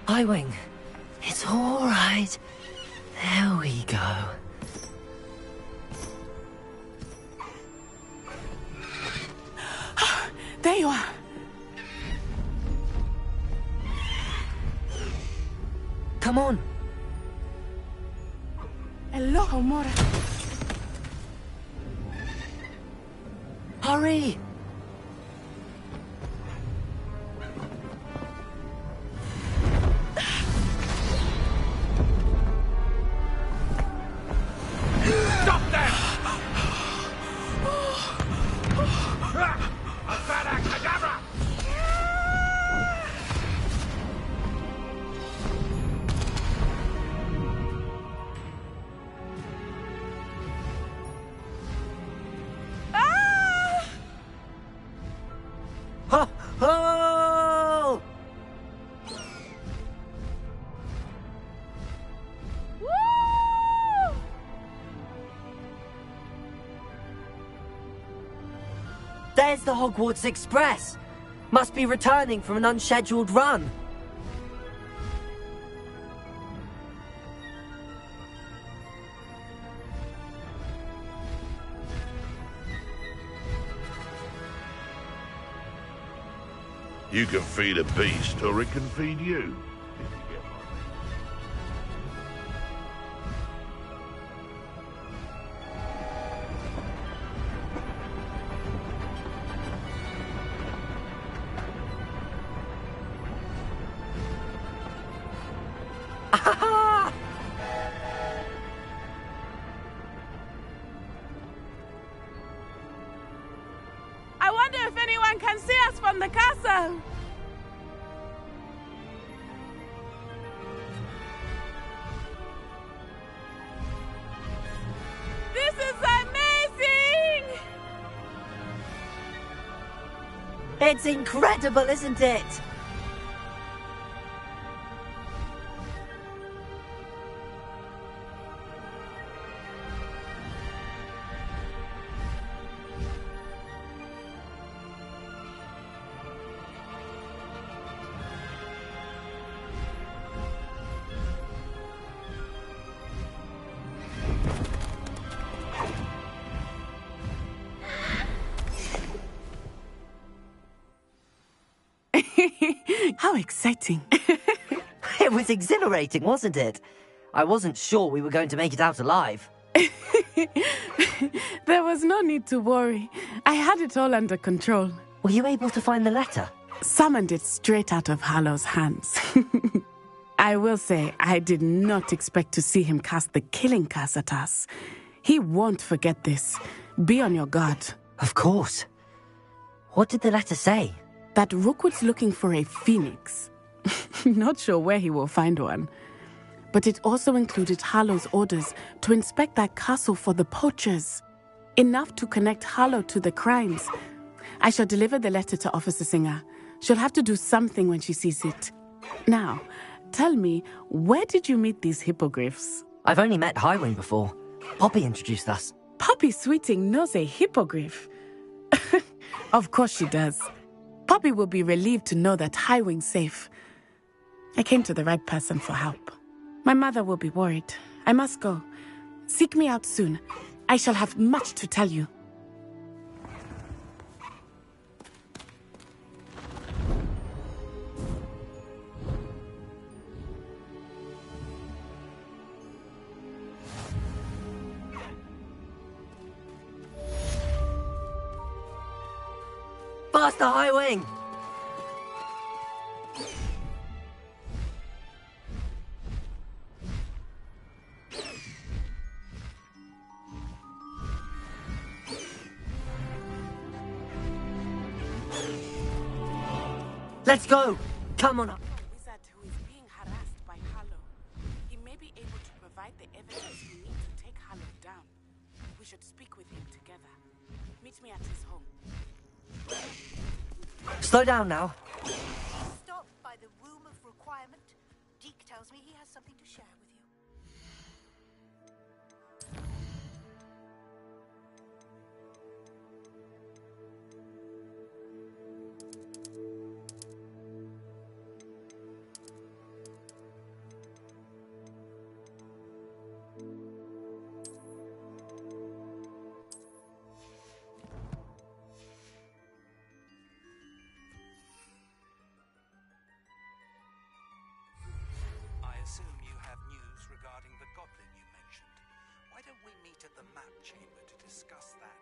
Highwing. It's all right. There we go. There you are. Come on. Alohomora. Hurry! There's the Hogwarts Express. Must be returning from an unscheduled run. You can feed a beast, or it can feed you. I wonder if anyone can see us from the castle. This is amazing! It's incredible, isn't it? How exciting. It was exhilarating, wasn't it? I wasn't sure we were going to make it out alive. There was no need to worry. I had it all under control. Were you able to find the letter? Summoned it straight out of Hallow's hands. I will say, I did not expect to see him cast the killing curse at us. He won't forget this. Be on your guard. Of course. What did the letter say? That Rookwood's looking for a phoenix. Not sure where he will find one. But it also included Harlow's orders to inspect that castle for the poachers. Enough to connect Harlow to the crimes. I shall deliver the letter to Officer Singer. She'll have to do something when she sees it. Now, tell me, where did you meet these hippogriffs? I've only met Highwing before. Poppy introduced us. Poppy Sweeting knows a hippogriff. Of course she does. Poppy will be relieved to know that Highwing's safe. I came to the right person for help. My mother will be worried. I must go. Seek me out soon. I shall have much to tell you. Faster, Highwing! Let's go! Come on. Wizard who is being harassed by Harlow. He may be able to provide the evidence we need to take Harlow down. We should speak with him together. Meet me at his home. Slow down now. Stopped by the womb of requirement. Deke tells me he has something to share with you. I assume you have news regarding the goblin you mentioned. Why don't we meet at the map chamber to discuss that?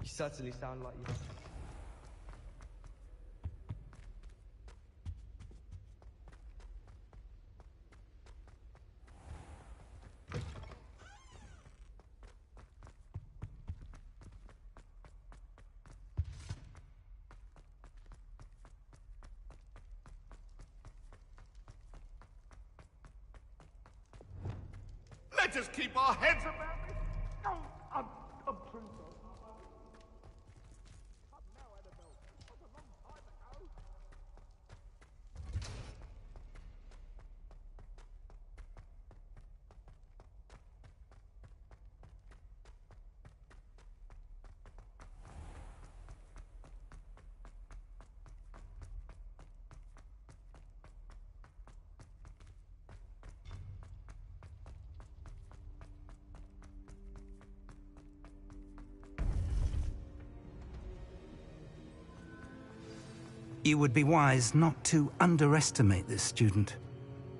You certainly sound like you. Let us keep our heads about it. Oh, I'm true. You would be wise not to underestimate this student.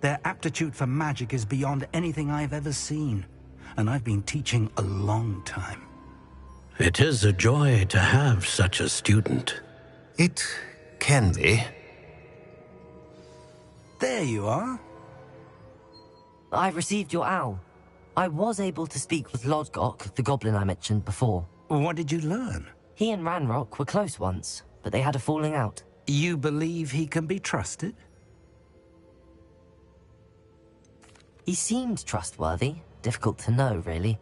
Their aptitude for magic is beyond anything I've ever seen, and I've been teaching a long time. It is a joy to have such a student. It can be. There you are. I received your owl. I was able to speak with Lodgok, the goblin I mentioned before. What did you learn? He and Ranrock were close once, but they had a falling out. You believe he can be trusted? He seemed trustworthy. Difficult to know, really.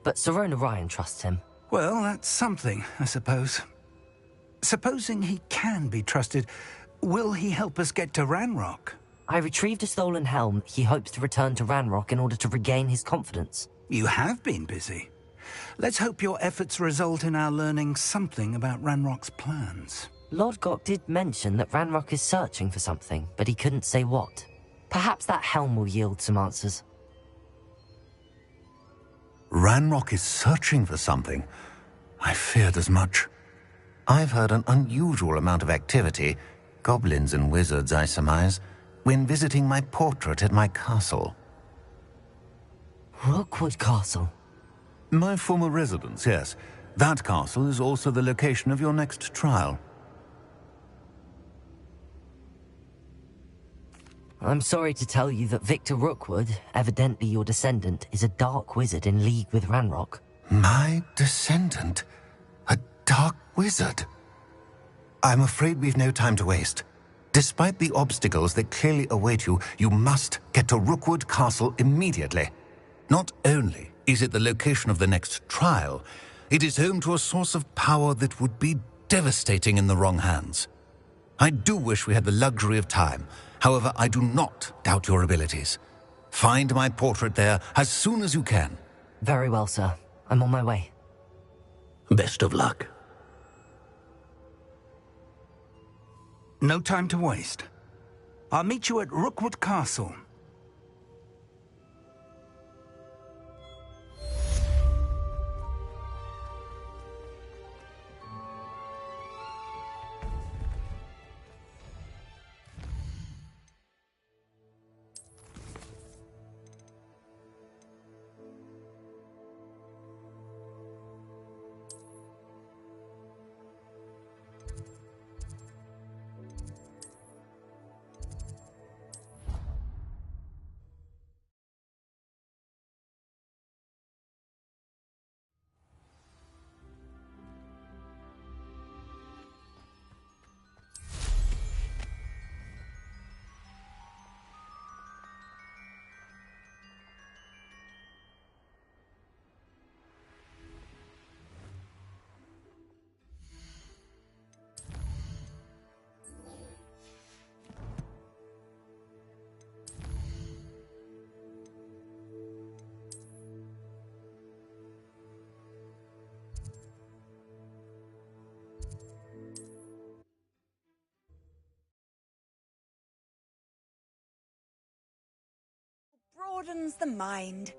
But Sirona Ryan trusts him. Well, that's something, I suppose. Supposing he can be trusted, will he help us get to Ranrock? I retrieved a stolen helm he hopes to return to Ranrock in order to regain his confidence. You have been busy. Let's hope your efforts result in our learning something about Ranrock's plans. Lodgok did mention that Ranrock is searching for something, but he couldn't say what. Perhaps that helm will yield some answers. Ranrock is searching for something. I feared as much. I've heard an unusual amount of activity, goblins and wizards, I surmise, when visiting my portrait at my castle. Rookwood Castle? My former residence, yes. That castle is also the location of your next trial. I'm sorry to tell you that Victor Rookwood, evidently your descendant, is a dark wizard in league with Ranrock. My descendant? A dark wizard? I'm afraid we've no time to waste. Despite the obstacles that clearly await you, you must get to Rookwood Castle immediately. Not only is it the location of the next trial, it is home to a source of power that would be devastating in the wrong hands. I do wish we had the luxury of time. However, I do not doubt your abilities. Find my portrait there as soon as you can. Very well, sir. I'm on my way. Best of luck. No time to waste. I'll meet you at Rookwood Castle. broadens the mind.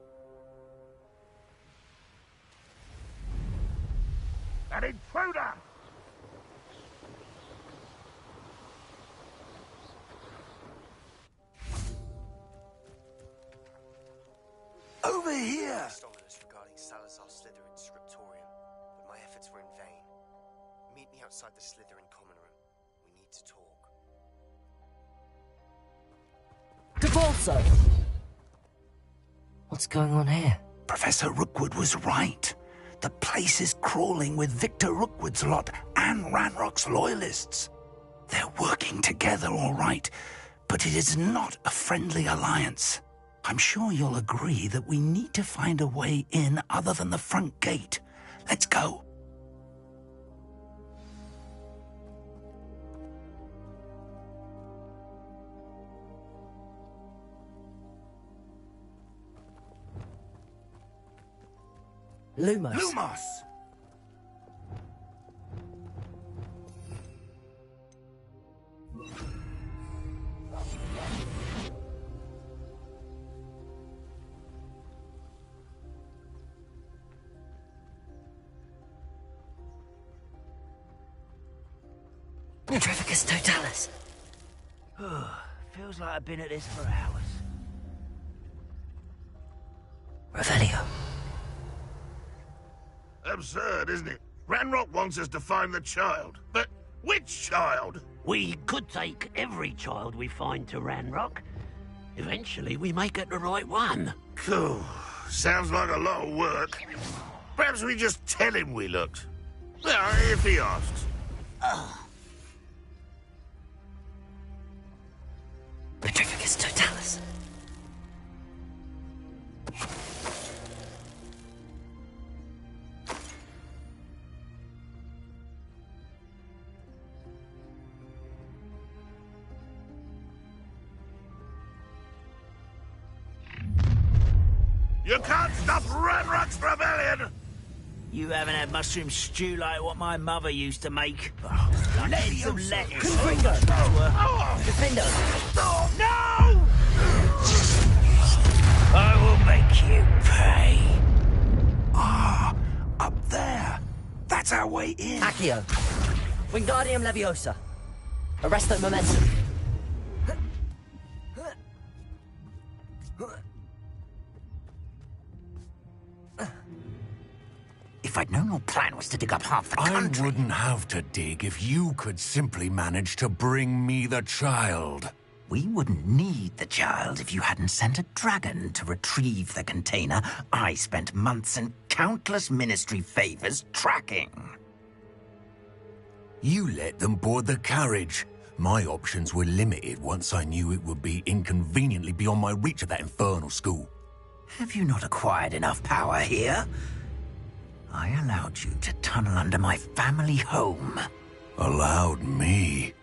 An intruder! Over here! Regarding Salazar Slytherin's scriptorium, but my efforts were in vain. Meet me outside the Slytherin common room. We need to talk. Devolso! What's going on here? Professor Rookwood was right. The place is crawling with Victor Rookwood's lot and Ranrock's loyalists. They're working together, all right, but it is not a friendly alliance. I'm sure you'll agree that we need to find a way in other than the front gate. Let's go. Lumos. Lumos! Petrificus Totalis. Feels like I've been at this for hours. Revelio. Absurd, isn't it? Ranrock wants us to find the child. But which child? We could take every child we find to Ranrock. Eventually, we may get the right one. Cool. Sounds like a lot of work. Perhaps we just tell him we looked. Well, if he asks. Petrificus Totalis. You can't stop Ranrock's rebellion! You haven't had mushroom stew like what my mother used to make. Let's some lettuce. Confringo. Defendo. No! I will make you pay. Ah, up there. That's our way in. Accio. Wingardium Leviosa. Arresto Momentum. If I'd known your plan was to dig up half the country... I wouldn't have to dig if you could simply manage to bring me the child. We wouldn't need the child if you hadn't sent a dragon to retrieve the container I spent months and countless ministry favors tracking. You let them board the carriage. My options were limited once I knew it would be inconveniently beyond my reach of that infernal school. Have you not acquired enough power here? I allowed you to tunnel under my family home. Allowed me?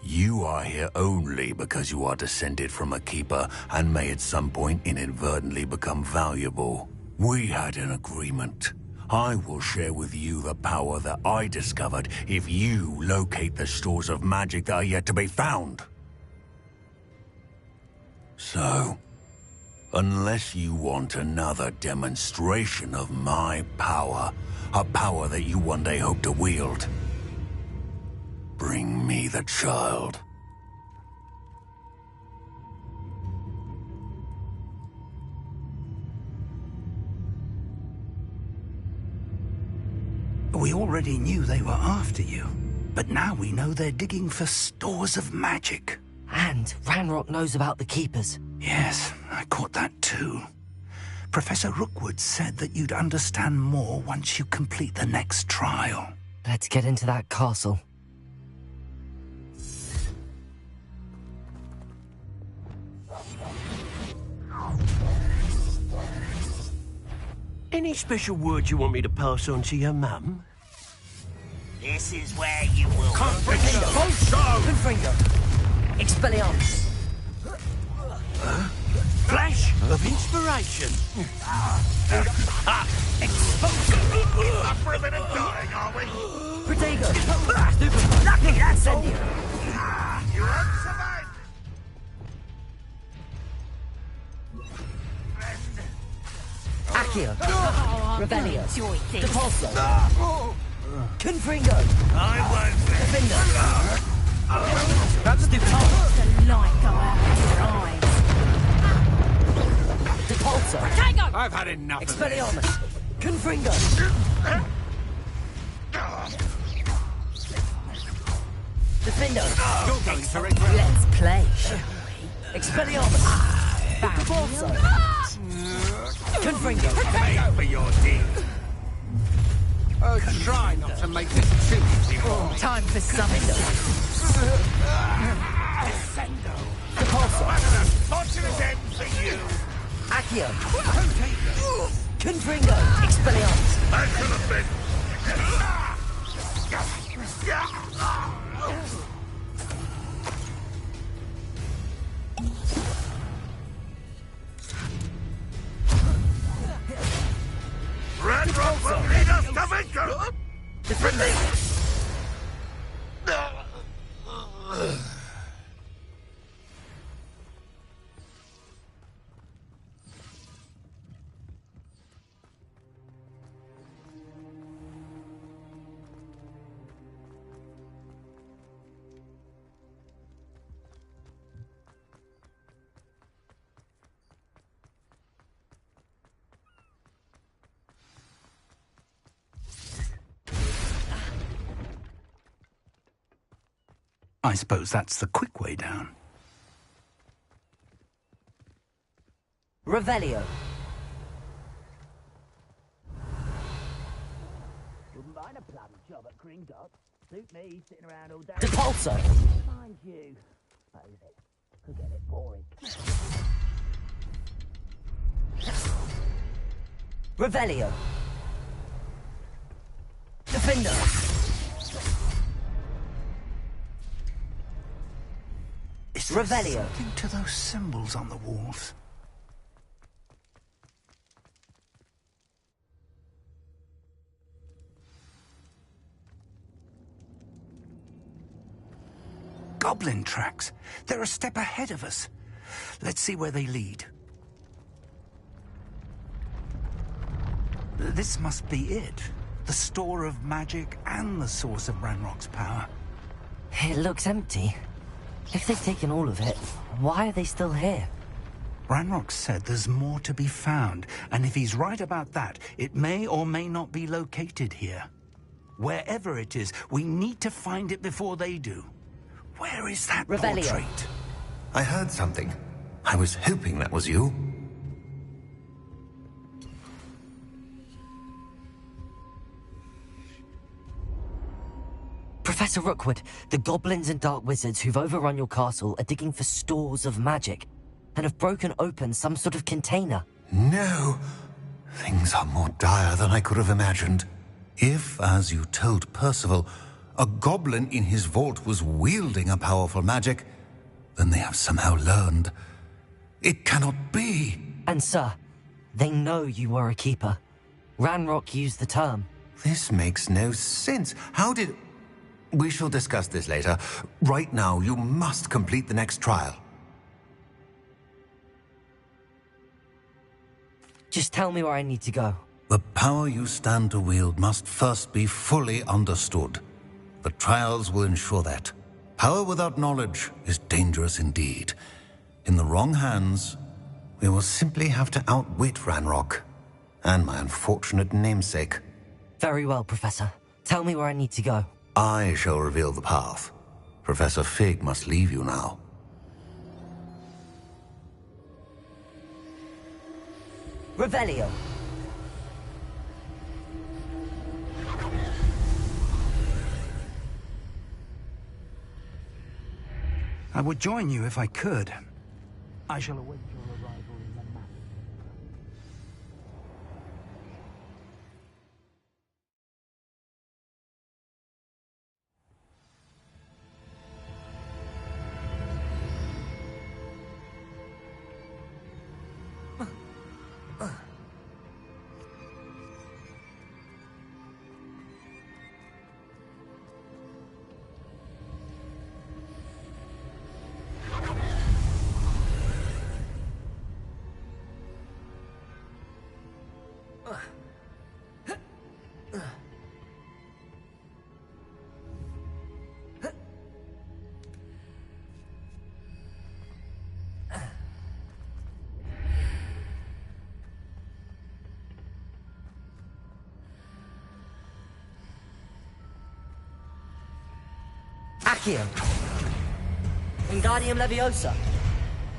You are here only because you are descended from a keeper and may at some point inadvertently become valuable. We had an agreement. I will share with you the power that I discovered if you locate the stores of magic that are yet to be found. So, unless you want another demonstration of my power, a power that you one day hope to wield, bring me the child. We already knew they were after you, but now we know they're digging for stores of magic. And Ranrock knows about the Keepers. Yes, I caught that too. Professor Rookwood said that you'd understand more once you complete the next trial. Let's get into that castle. Any special words you want me to pass on to your mum? This is where you will... Confringo! Expelliarmus! Flash of inspiration! Up for a bit of dying, are we? Protego! Stupid! Lucky, that's Incendio! You won't survive! Accio. Revelio. Depulso. Confringo. I won't. Defender. That's the The light go out of your eyes. Depulso. I've had enough of this. Expelliarmus. Confringo. Defender. You're going to regret. Let's play, shall we? Expelliarmus. Depulso. Confringo. Pay for your deed. Oh, try not to make this too easy. Time for something. Descendo. Depulso. What an unfortunate end for you! Accio. Confringo. Expelliarmus. I could have been... Ranrock will lead us to victory! Defender. I suppose that's the quick way down. Revelio. Wouldn't mind a bloody job at Gringotts. Suit me, sitting around all day. Depulso. Mind you, suppose it could get a bit boring. Revelio. Defender. Is there Revelio. something to those symbols on the walls? Goblin tracks. They're a step ahead of us. Let's see where they lead. This must be it. The store of magic and the source of Ranrock's power. It looks empty. If they've taken all of it, why are they still here? Ranrock said there's more to be found, and if he's right about that, it may or may not be located here. Wherever it is, we need to find it before they do. Where is that Revelio. portrait? I heard something. I was hoping that was you. Professor Rookwood, the goblins and dark wizards who've overrun your castle are digging for stores of magic and have broken open some sort of container. No. Things are more dire than I could have imagined. If, as you told Percival, a goblin in his vault was wielding a powerful magic, then they have somehow learned. It cannot be. And sir, they know you were a keeper. Ranrock used the term. This makes no sense. How did... We shall discuss this later. Right now, you must complete the next trial. Just tell me where I need to go. The power you stand to wield must first be fully understood. The trials will ensure that. Power without knowledge is dangerous indeed. In the wrong hands, we will simply have to outwit Ranrock and my unfortunate namesake. Very well, Professor. Tell me where I need to go. I shall reveal the path. Professor Fig must leave you now. Revelio. I would join you if I could. I shall await your arrival in the map. Accio! Wingardium Leviosa!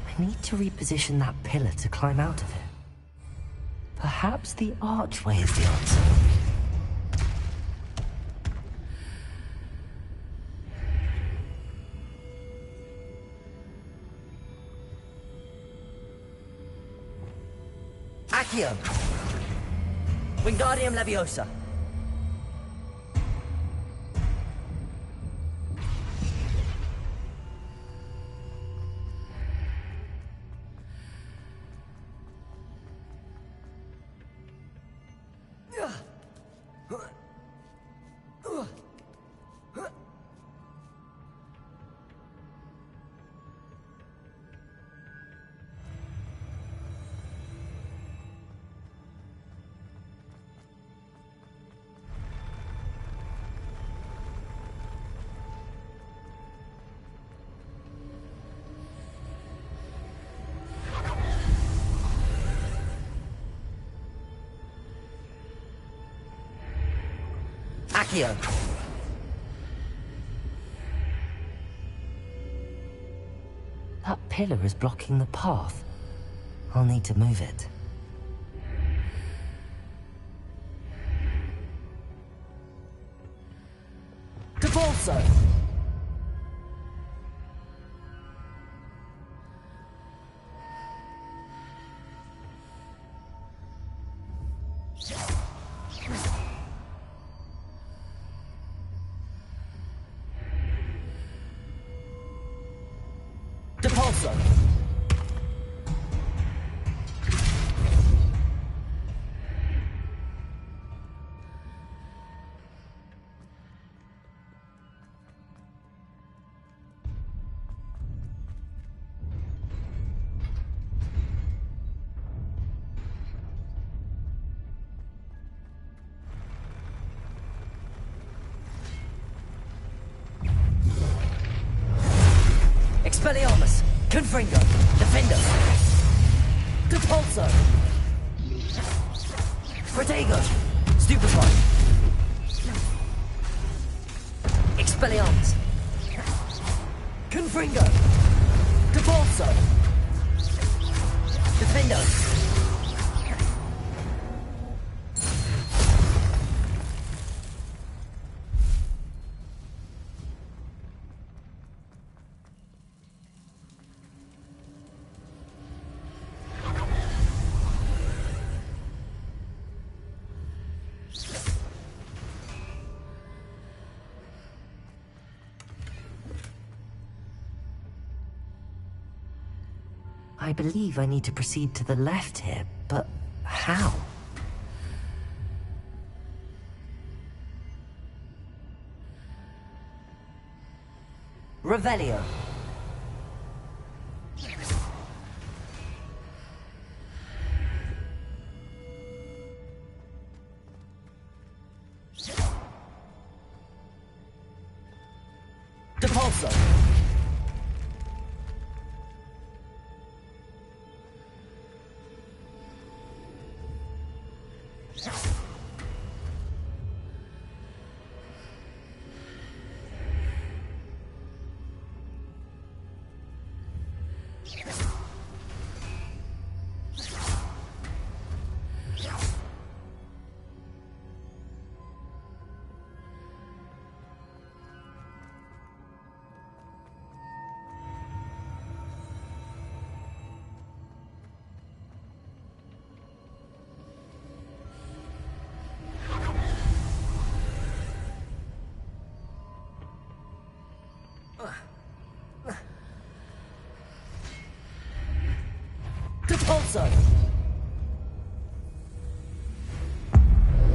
I need to reposition that pillar to climb out of it. Perhaps the archway is the answer. Accio! Wingardium Leviosa! Accio! That pillar is blocking the path. I'll need to move it. Devolso! Depulso! Expelliarmus! Confringo! Defender! Depulso! Protego! Stupefy! Expelliarmus! Confringo! Depulso! Defender! I believe I need to proceed to the left here, but how? Revelio. Depulso. Depulso!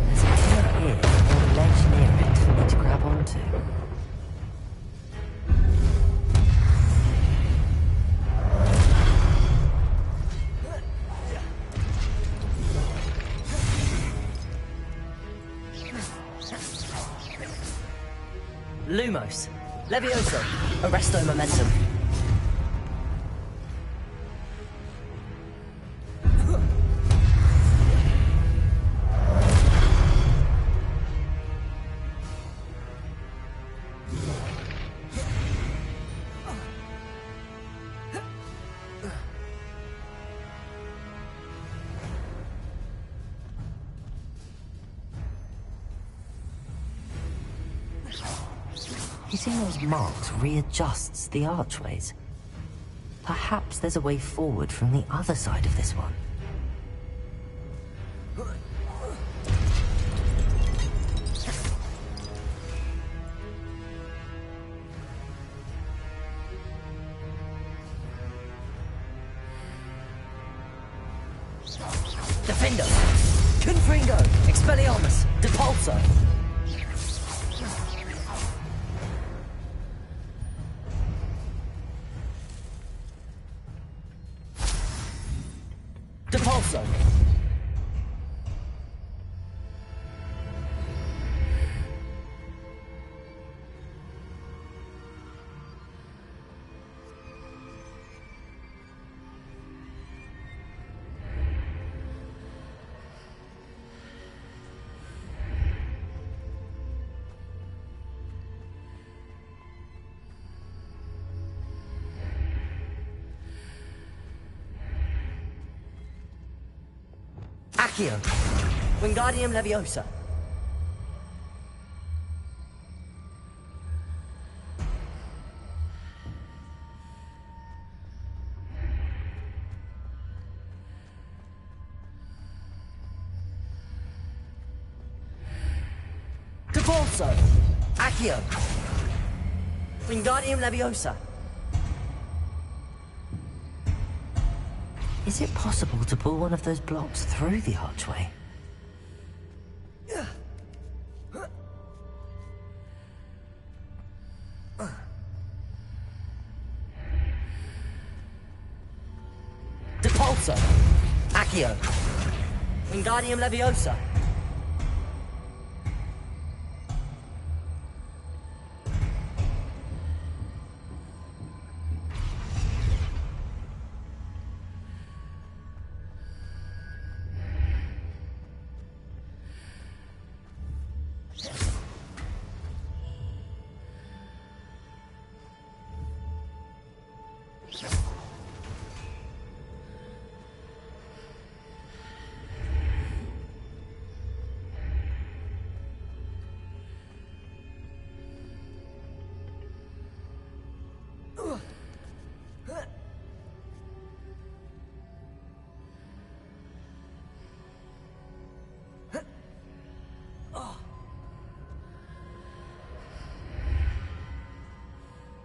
There's a pillar here, or a ledge near it for me to grab onto. Lumos! Levioso! Arresto momentum! Placing those marks readjusts the archways. Perhaps there's a way forward from the other side of this one. Defendo! Confringo! Expelliarmus! Depulso! Depulso! Accio! Wingardium Leviosa! Depulso! Accio! Wingardium Leviosa! Is it possible to pull one of those blocks through the archway? Depulso! Accio! Wingardium Leviosa!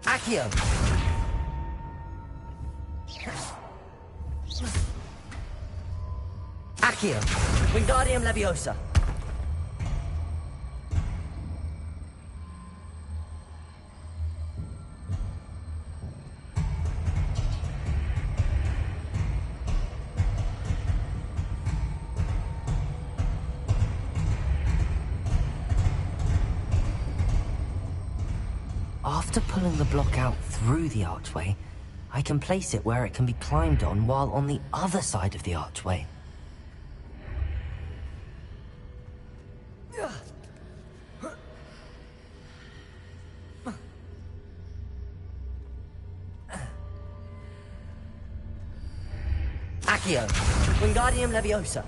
Accio! Accio! Wingardium Leviosa! After pulling the block out through the archway, I can place it where it can be climbed on while on the other side of the archway. Accio! Wingardium Leviosa!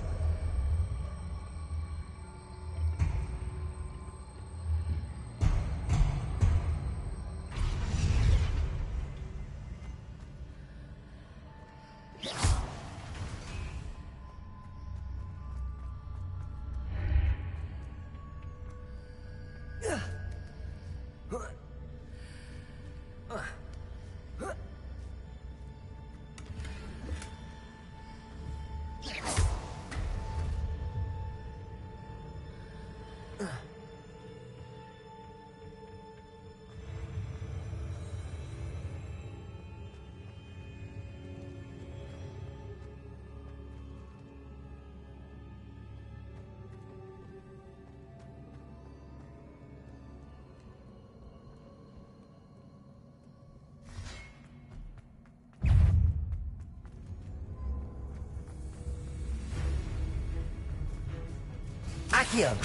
Accio!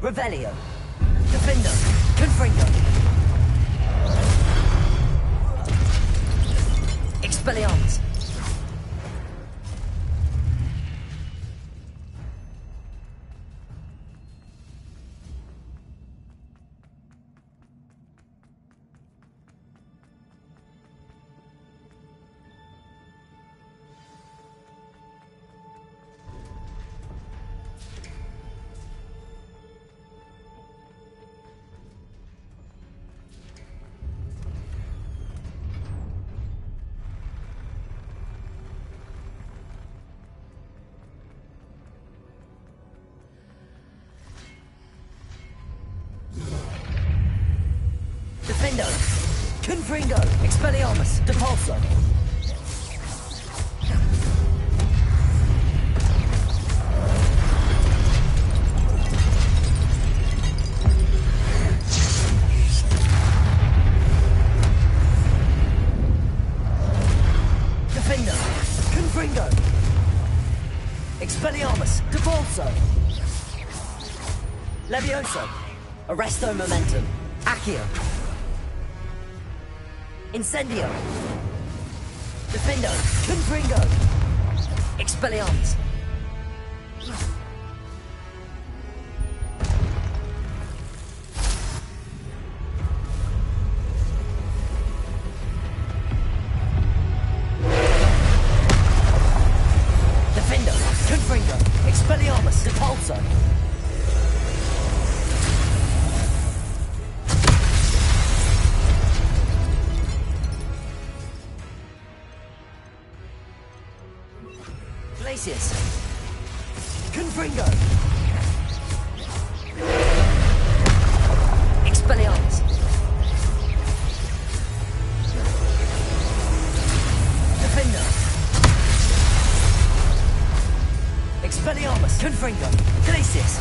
Revelio! Defendo! Confringo! Expelliarmus! Confringo! Expelliarmus! Depulso! Defender! Confringo! Expelliarmus! Depulso! Levioso! Arresto Momentum! Accio! Incendio! Defendo! Confringo! Expelliarmus! Defendo! Confringo! Expelliarmus! Depulso! Glacius! Confringo! Expelliarmus! Defender! Expelliarmus! Confringo! Glacius!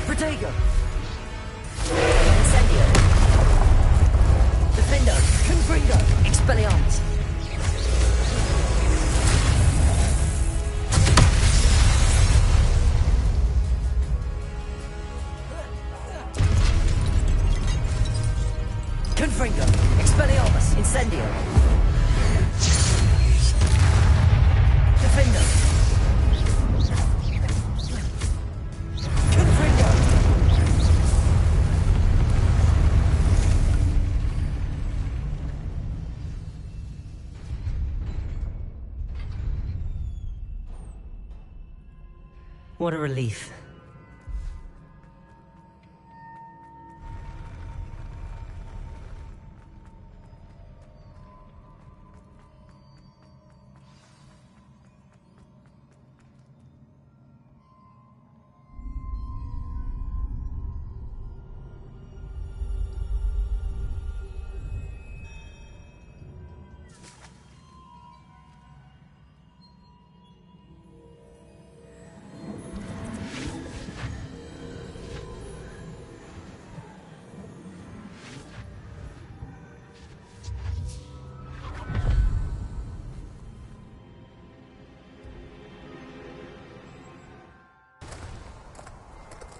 Protego! Incendio! Defendo! Confringo! Expelliarmus! Confringo! Expelliarmus! Incendio! Defendo! Confringo! What a relief.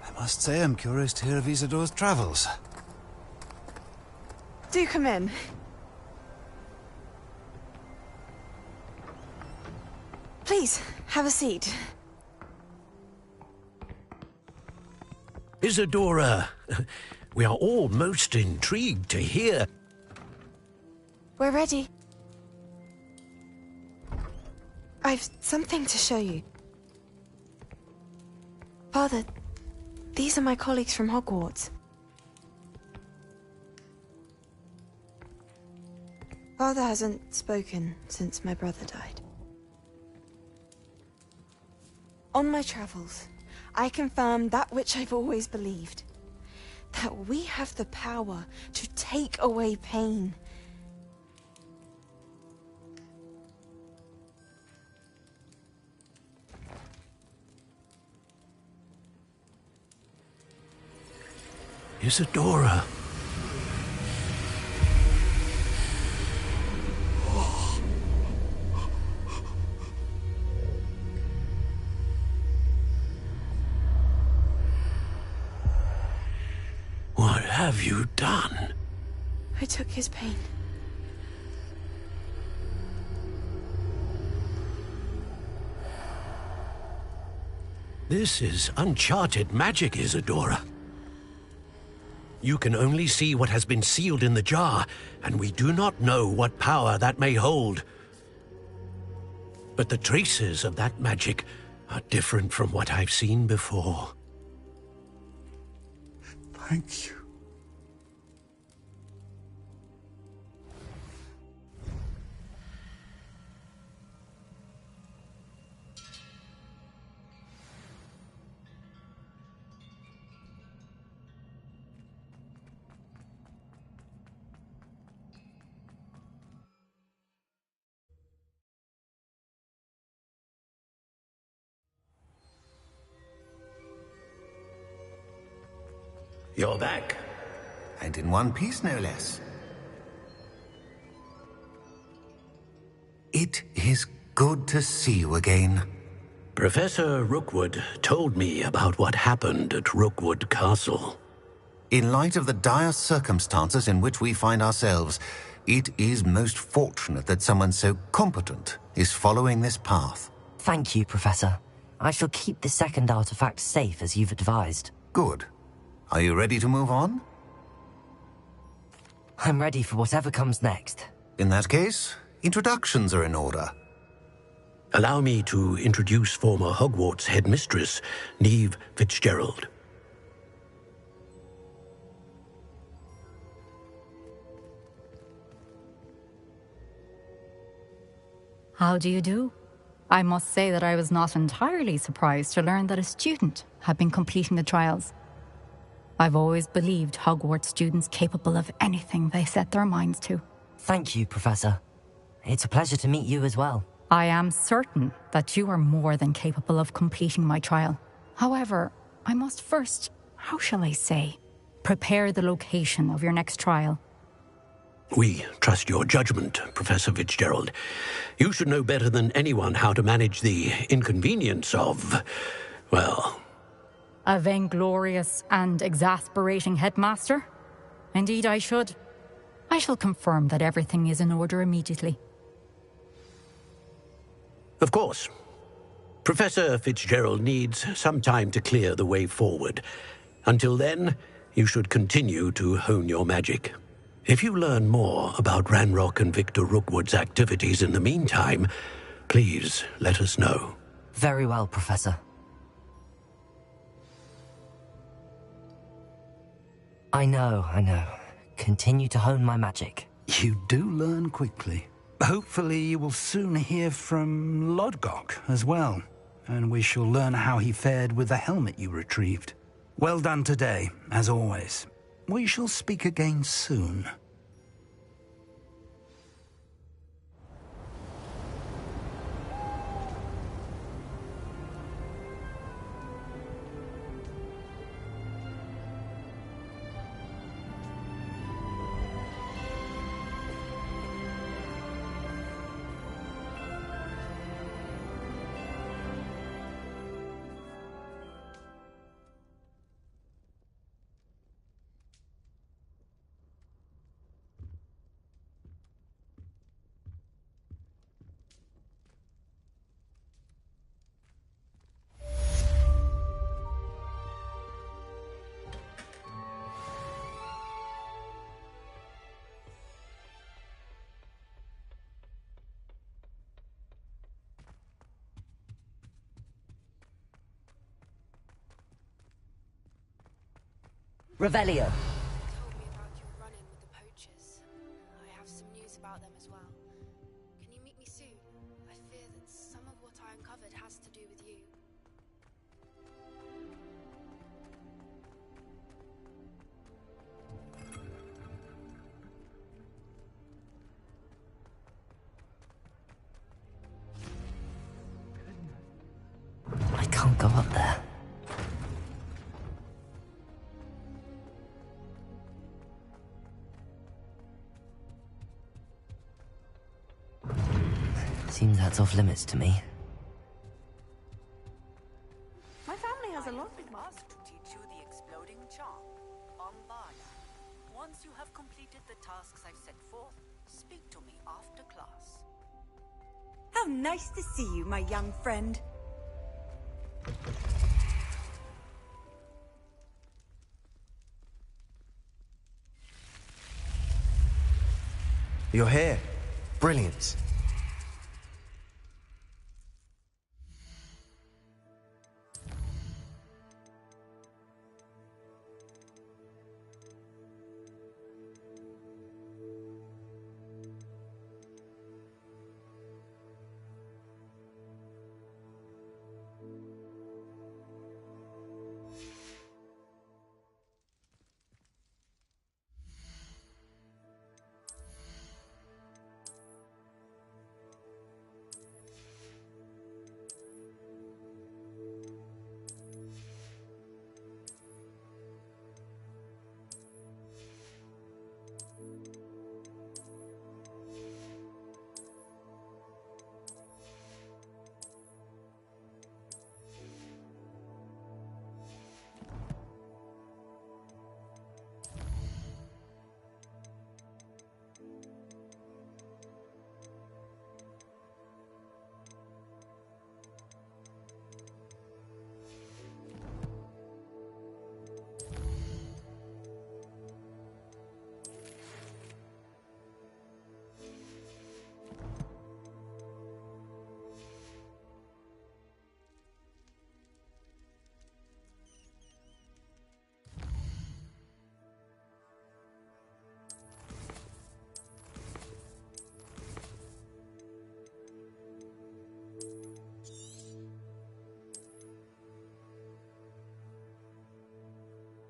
I must say I'm curious to hear of Isidore's travels. Do come in. Please, have a seat. Isadora, we are all most intrigued to hear. We're ready. I've something to show you. Father, these are my colleagues from Hogwarts. Father hasn't spoken since my brother died. On my travels, I confirmed that which I've always believed. That we have the power to take away pain. Isadora. What have you done? I took his pain. This is uncharted magic, Isadora. You can only see what has been sealed in the jar, and we do not know what power that may hold. But the traces of that magic are different from what I've seen before. Thank you. You're back. And in one piece, no less. It is good to see you again. Professor Rookwood told me about what happened at Rookwood Castle. In light of the dire circumstances in which we find ourselves, it is most fortunate that someone so competent is following this path. Thank you, Professor. I shall keep the second artifact safe as you've advised. Good. Are you ready to move on? I'm ready for whatever comes next. In that case, introductions are in order. Allow me to introduce former Hogwarts headmistress, Neve Fitzgerald. How do you do? I must say that I was not entirely surprised to learn that a student had been completing the trials. I've always believed Hogwarts students capable of anything they set their minds to. Thank you, Professor. It's a pleasure to meet you as well. I am certain that you are more than capable of completing my trial. However, I must first, how shall I say, prepare the location of your next trial. We trust your judgment, Professor Fitzgerald. You should know better than anyone how to manage the inconvenience of, well... A vainglorious and exasperating headmaster? Indeed I should. I shall confirm that everything is in order immediately. Of course. Professor Fitzgerald needs some time to clear the way forward. Until then, you should continue to hone your magic. If you learn more about Ranrock and Victor Rookwood's activities in the meantime, please let us know. Very well, Professor. I know. Continue to hone my magic. You do learn quickly. Hopefully you will soon hear from Lodgok as well, and we shall learn how he fared with the helmet you retrieved. Well done today, as always. We shall speak again soon. Revelio. Told me about your run-in with the poachers. I have some news about them as well. Can you meet me soon? I fear that some of what I uncovered has to do with you. I can't go up there. Seems that's off limits to me. My family has a lot been asked to teach you the exploding charm. Bombard. Once you have completed the tasks I've set forth, speak to me after class. How nice to see you, my young friend. You're here. Brilliant.